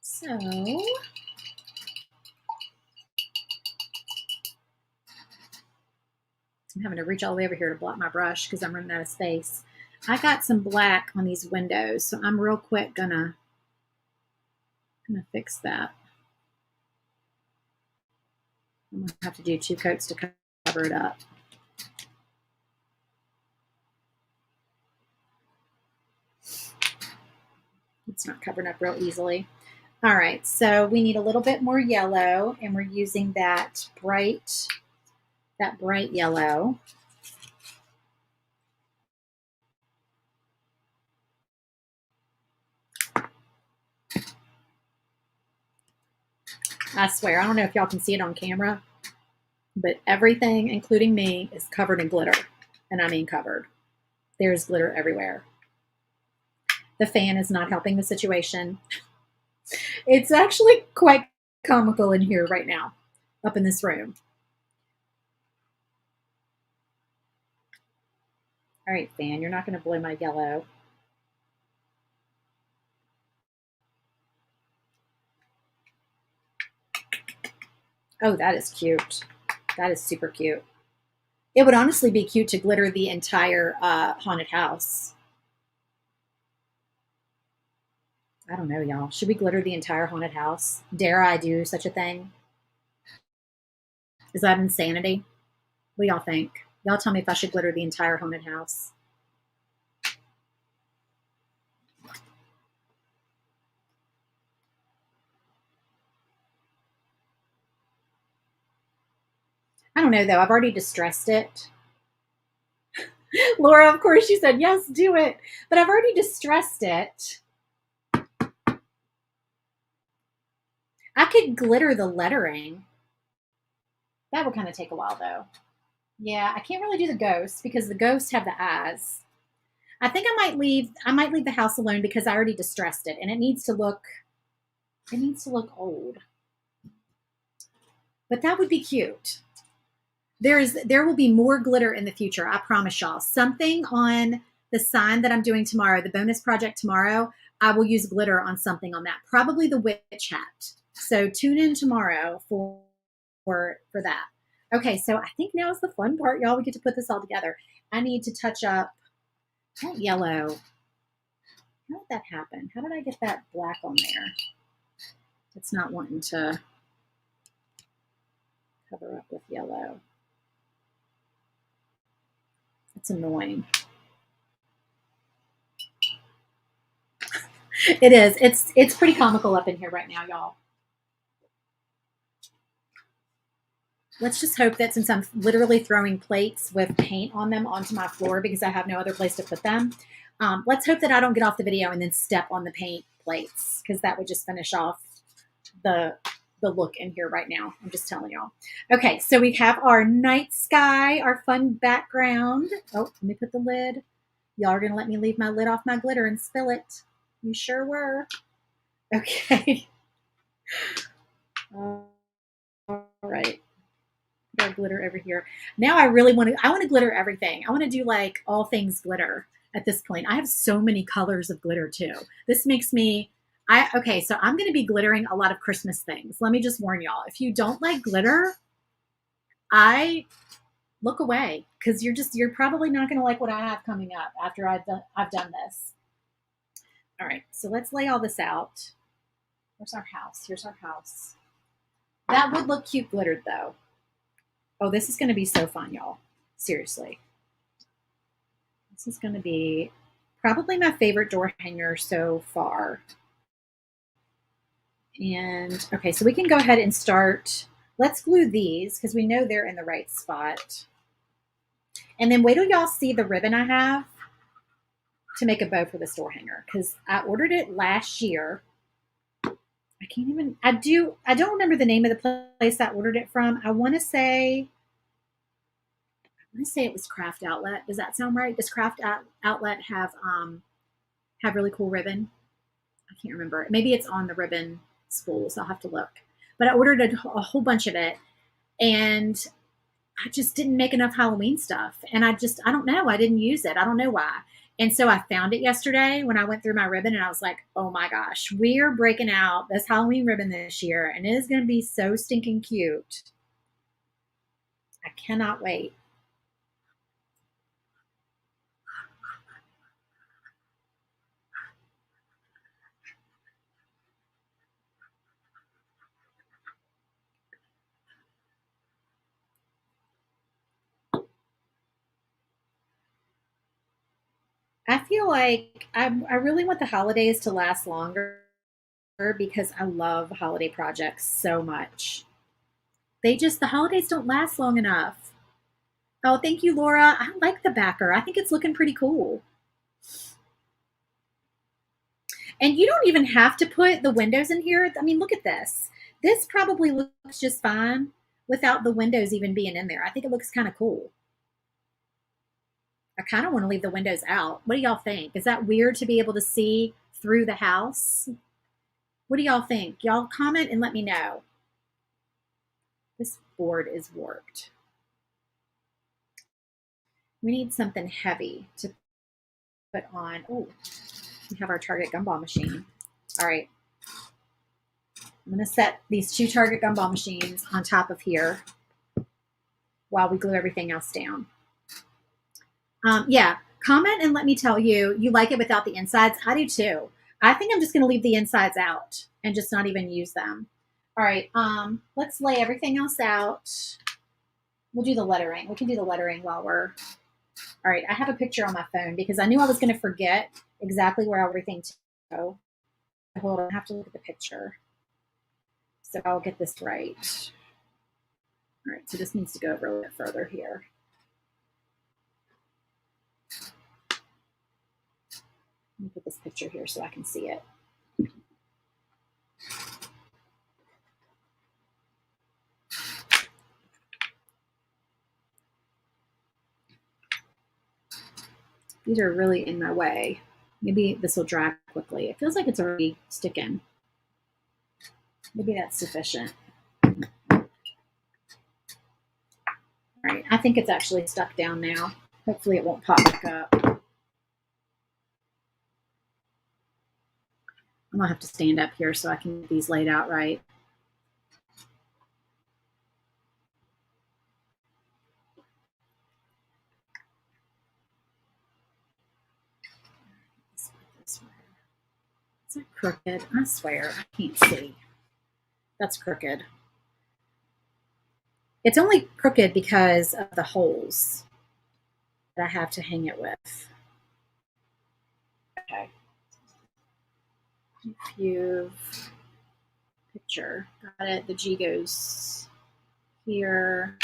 So I'm having to reach all the way over here to block my brush because I'm running out of space. I got some black on these windows, so I'm real quick gonna fix that. I'm gonna have to do 2 coats to cover it up. It's not covering up real easily. All right, so we need a little bit more yellow, and we're using that bright yellow. I swear, I don't know if y'all can see it on camera, but everything, including me, is covered in glitter. And I mean covered. There's glitter everywhere. The fan is not helping the situation. It's actually quite comical in here right now, up in this room. All right, fan, you're not going to blow my yellow. Oh, that is cute. That is super cute. It would honestly be cute to glitter the entire haunted house. I don't know, y'all. Should we glitter the entire haunted house? Dare I do such a thing? Is that insanity? What do y'all think? Y'all tell me if I should glitter the entire haunted house. I don't know, though. I've already distressed it. Laura, of course, she said, yes, do it. But I've already distressed it. I could glitter the lettering. That would kind of take a while, though. Yeah, I can't really do the ghosts because the ghosts have the eyes. I think I might leave the house alone because I already distressed it and it needs to look old. But that would be cute. There will be more glitter in the future, I promise y'all. Something on the sign that I'm doing tomorrow, the bonus project tomorrow, I will use glitter on something on that. Probably the witch hat. So tune in tomorrow for that. Okay, so I think now is the fun part, y'all. We get to put this all together. I need to touch up that yellow. How did that happen? How did I get that black on there? It's not wanting to cover up with yellow. It's annoying. It is. It's pretty comical up in here right now, y'all. Let's just hope that since I'm literally throwing plates with paint on them onto my floor because I have no other place to put them, let's hope that I don't get off the video and then step on the paint plates because that would just finish off the look in here right now. I'm just telling y'all. Okay, so we have our night sky, our fun background. Oh, let me put the lid. Y'all are going to let me leave my lid off my glitter and spill it. You sure were. Okay. All right. Got glitter over here. Now I really want to glitter everything. I want to do like all things glitter at this point. I have so many colors of glitter too. This makes me okay, so I'm going to be glittering a lot of Christmas things. Let me just warn y'all. If you don't like glitter, I look away because you're probably not going to like what I have coming up after I've done this. All right, so let's lay all this out. Where's our house? Here's our house. That would look cute glittered though. Oh, this is going to be so fun, y'all. Seriously. This is going to be probably my favorite door hanger so far. And okay, so we can go ahead and start. Let's glue these because we know they're in the right spot. And then wait till y'all see the ribbon I have to make a bow for this door hanger because I ordered it last year. I can't even, I don't remember the name of the place I ordered it from. I want to say it was Craft Outlet. Does that sound right? Does Craft Outlet have really cool ribbon? I can't remember. Maybe it's on the ribbon spools. I'll have to look. But I ordered a whole bunch of it, and I just didn't make enough Halloween stuff. And I don't know. I didn't use it. I don't know why. And so I found it yesterday when I went through my ribbon, and I was like, oh my gosh, we're breaking out this Halloween ribbon this year, and it is going to be so stinking cute. I cannot wait. I feel like I really want the holidays to last longer because I love holiday projects so much. The holidays don't last long enough. Oh, thank you, Laura. I like the backer. I think it's looking pretty cool. And you don't even have to put the windows in here. I mean, look at this. This probably looks just fine without the windows even being in there. I think it looks kind of cool. I kind of want to leave the windows out. What do y'all think? Is that weird to be able to see through the house? What do y'all think? Y'all comment and let me know. This board is warped. We need something heavy to put on. Oh, we have our Target gumball machine. All right. I'm going to set these 2 Target gumball machines on top of here while we glue everything else down. Yeah, comment and let me tell you, you like it without the insides. I do too. I think I'm just going to leave the insides out and just not even use them. All right, let's lay everything else out. We'll do the lettering. We can do the lettering while we're... All right, I have a picture on my phone because I knew I was going to forget exactly where everything to go. Hold on, I have to look at the picture. So I'll get this right. All right, so this needs to go over a little bit further here. Let me put this picture here so I can see it. These are really in my way. Maybe this will dry quickly. It feels like it's already sticking. Maybe that's sufficient. All right, I think it's actually stuck down now. Hopefully it won't pop back up. I'm gonna have to stand up here so I can get these laid out right. Is that crooked? I swear, I can't see. That's crooked. It's only crooked because of the holes that I have to hang it with. Okay. View picture. Got it. The G goes here.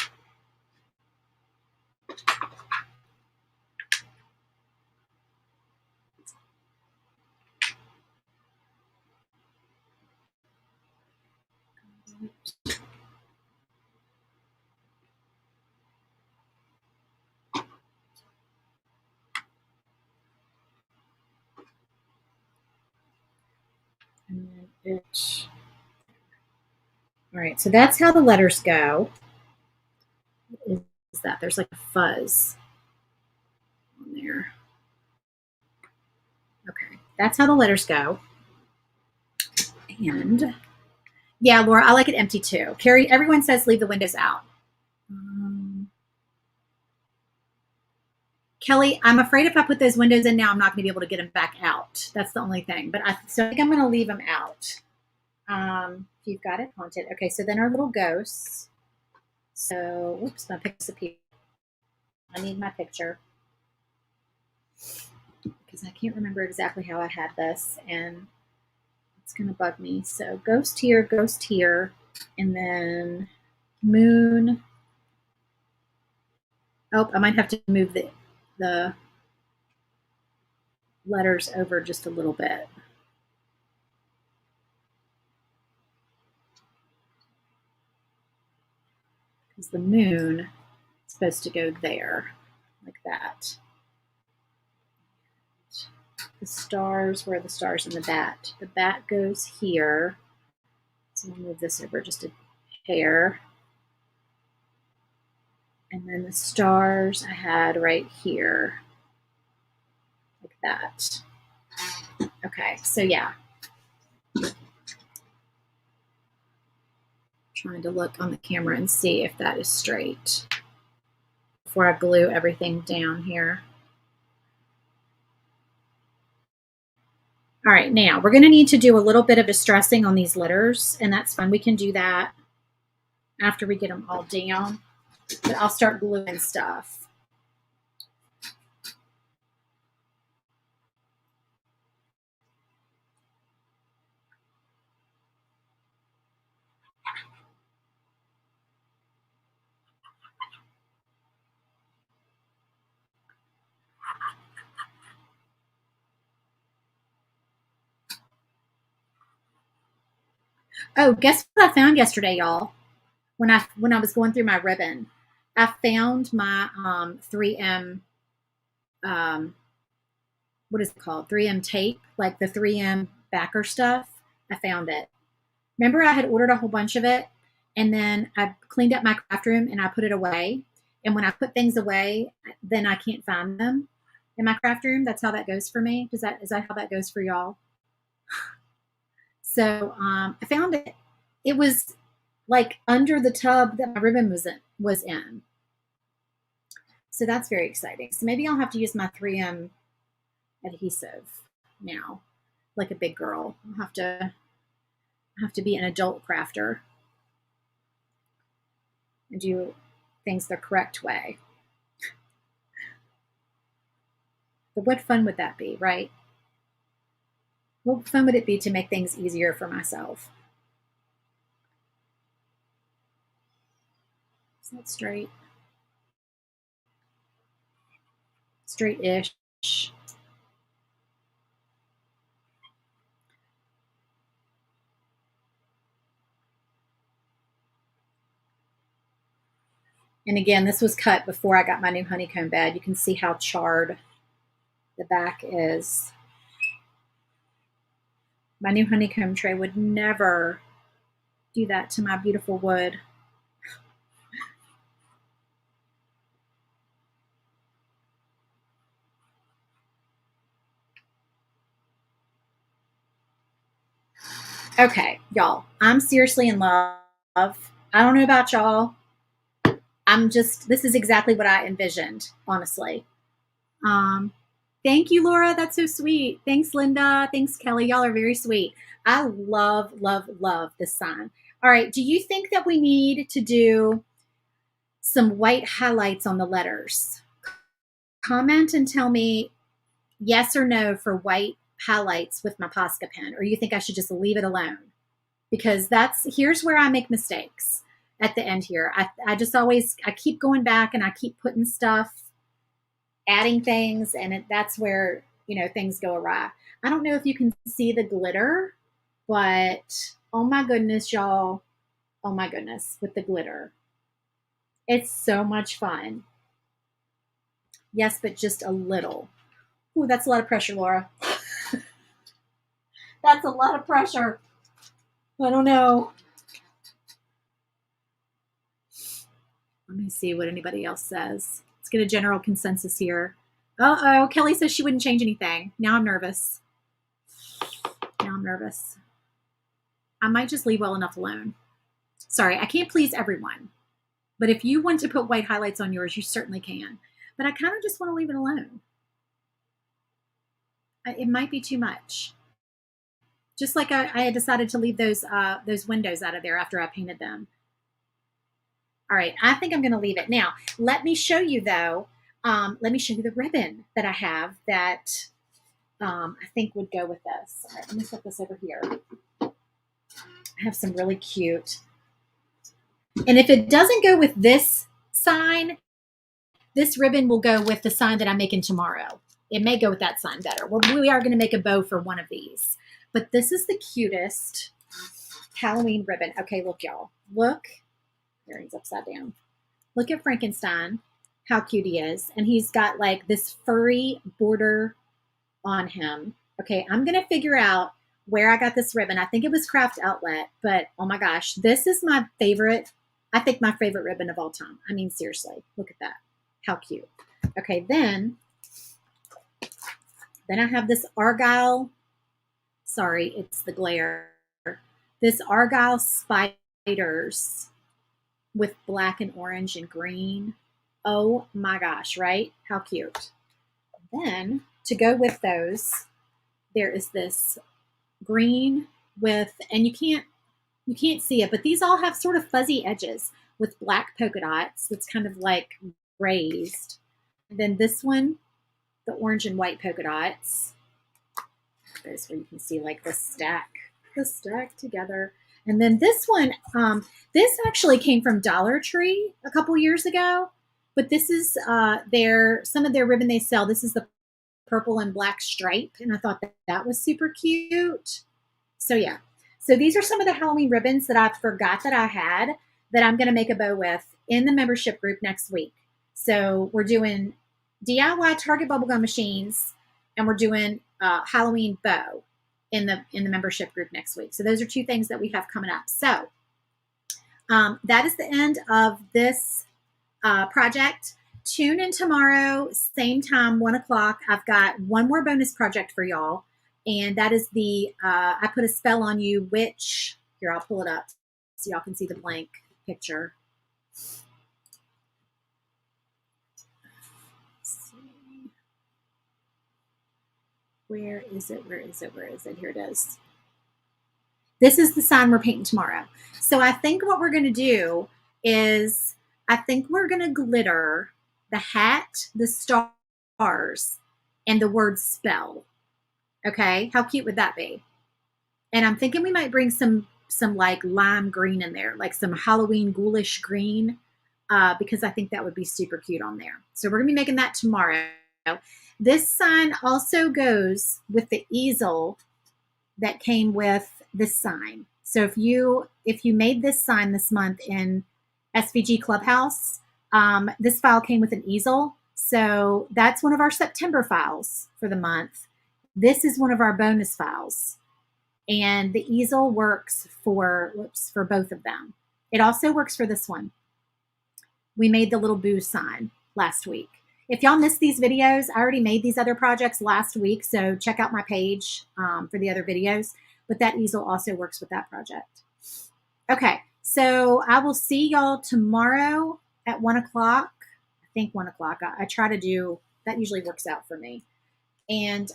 And then it. All right, so that's how the letters go. What is that? There's like a fuzz on there. Okay, that's how the letters go. And yeah, Laura, I like it empty too. Carrie, everyone says leave the windows out. Kelly, I'm afraid if I put those windows in now, I'm not going to be able to get them back out. That's the only thing. But so I think I'm going to leave them out. You've got it haunted. Okay, so then our little ghosts. So, whoops, my picture's up here. I need my picture because I can't remember exactly how I had this, and it's going to bug me. So, ghost here, and then moon. Oh, I might have to move the letters over just a little bit. Because the moon is supposed to go there, like that. The stars, where are the stars and the bat? The bat goes here. So I'll move this over just a hair. And then the stars I had right here, like that. Okay, so yeah. Trying to look on the camera and see if that is straight before I glue everything down here. All right, now we're going to need to do a little bit of distressing on these letters, and that's fun. We can do that after we get them all down, but I'll start gluing stuff. Oh, guess what I found yesterday, y'all? When I was going through my ribbon, I found my 3M what is it called? 3M tape, like the 3M backer stuff. I found it. Remember, I had ordered a whole bunch of it, and then I cleaned up my craft room and I put it away. And when I put things away, then I can't find them in my craft room. That's how that goes for me. Is that how that goes for y'all? So I found it. It was like under the tub that my ribbon was in. So that's very exciting. So maybe I'll have to use my 3M adhesive now, like a big girl. I'll have to be an adult crafter and do things the correct way. But what fun would that be, right? What fun would it be to make things easier for myself? Is that straight? Straight-ish. And again, this was cut before I got my new honeycomb bed. You can see how charred the back is. My new honeycomb tray would never do that to my beautiful wood. Okay, y'all, I'm seriously in love. I don't know about y'all. This is exactly what I envisioned, honestly. Thank you, Laura. That's so sweet. Thanks, Linda. Thanks, Kelly. Y'all are very sweet. I love, love, love this sign. All right. Do you think that we need to do some white highlights on the letters? Comment and tell me yes or no for white highlights with my Posca pen, or you think I should just leave it alone? Because here's where I make mistakes at the end here. I keep going back and I keep putting stuff, adding things, and that's where, things go awry. I don't know if you can see the glitter, but oh my goodness, y'all. Oh my goodness, with the glitter. It's so much fun. Yes, but just a little. Ooh, that's a lot of pressure, Laura. That's a lot of pressure. I don't know. Let me see what anybody else says. Let's get a general consensus here. Uh-oh, Kelly says she wouldn't change anything. Now I'm nervous. I might just leave well enough alone. Sorry, I can't please everyone. But if you want to put white highlights on yours, you certainly can. But I kind of just want to leave it alone. It might be too much. Just like I had decided to leave those windows out of there after I painted them. All right, I think I'm going to leave it. Now, let me show you, though. Let me show you the ribbon that I have that I think would go with this. All right, let me set this over here. I have some really cute. And if it doesn't go with this sign, this ribbon will go with the sign that I'm making tomorrow. It may go with that sign better. We are going to make a bow for one of these. But this is the cutest Halloween ribbon. Okay, look, y'all. Look. There, he's upside down. Look at Frankenstein, how cute he is. And he's got like this furry border on him. Okay, I'm going to figure out where I got this ribbon. I think it was Craft Outlet, but oh my gosh, this is my favorite. I think my favorite ribbon of all time. I mean, seriously, look at that. How cute. Okay, then I have this Argyle. Sorry, it's the glare. This Argyle spiders with black and orange and green. Oh my gosh, right? How cute. Then to go with those, there is this green with, and you can't see it, but these all have sort of fuzzy edges with black polka dots. That's kind of like raised. And then this one, the orange and white polka dots. There's where you can see like the stack together. And then this one, this actually came from Dollar Tree a couple years ago, but this is some of their ribbon they sell. This is the purple and black stripe, and I thought that was super cute. So yeah, so these are some of the Halloween ribbons that I forgot that I had that I'm going to make a bow with in the membership group next week. So we're doing DIY Target bubblegum machines, and we're doing Halloween bow in the membership group next week. So those are two things that we have coming up. So that is the end of this project. Tune in tomorrow, same time, 1 o'clock. I've got one more bonus project for y'all. And that is the, I put a spell on you, which, here, I'll pull it up so y'all can see the blank picture. Let's see. Where is it? Where is it? Where is it? Here it is. This is the sign we're painting tomorrow. So I think what we're going to do is, I think we're going to glitter the hat, the stars, and the word spell. Okay, how cute would that be? And I'm thinking we might bring some like lime green in there, like some Halloween ghoulish green, because I think that would be super cute on there. So we're gonna be making that tomorrow. This sign also goes with the easel that came with this sign. So if you made this sign this month in SVG Clubhouse, this file came with an easel. So that's one of our September files for the month. This is one of our bonus files, and the easel works for both of them. It also works for this one. We made the little boo sign last week. If y'all missed these videos, I already made these other projects last week, so check out my page for the other videos, but that easel also works with that project. Okay, so I will see y'all tomorrow at 1 o'clock. I think 1 o'clock. I try to do, that usually works out for me. And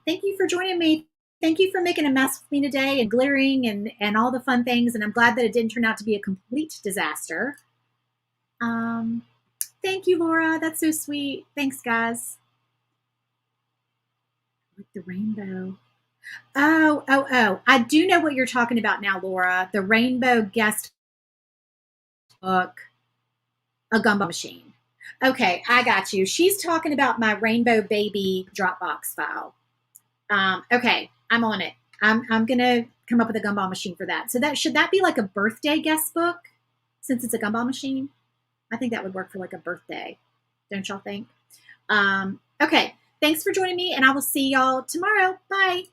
thank you for joining me. Thank you for making a mess with me today and glittering and all the fun things. And I'm glad that it didn't turn out to be a complete disaster. Thank you, Laura. That's so sweet. Thanks, guys. With the rainbow. Oh. I do know what you're talking about now, Laura. The rainbow guest book, a gumball machine. Okay, I got you. She's talking about my rainbow baby Dropbox file. Okay, I'm on it. I'm gonna come up with a gumball machine for that. So that should that be like a birthday guest book, since it's a gumball machine? I think that would work for like a birthday. Don't y'all think? Okay, thanks for joining me, and I will see y'all tomorrow. Bye.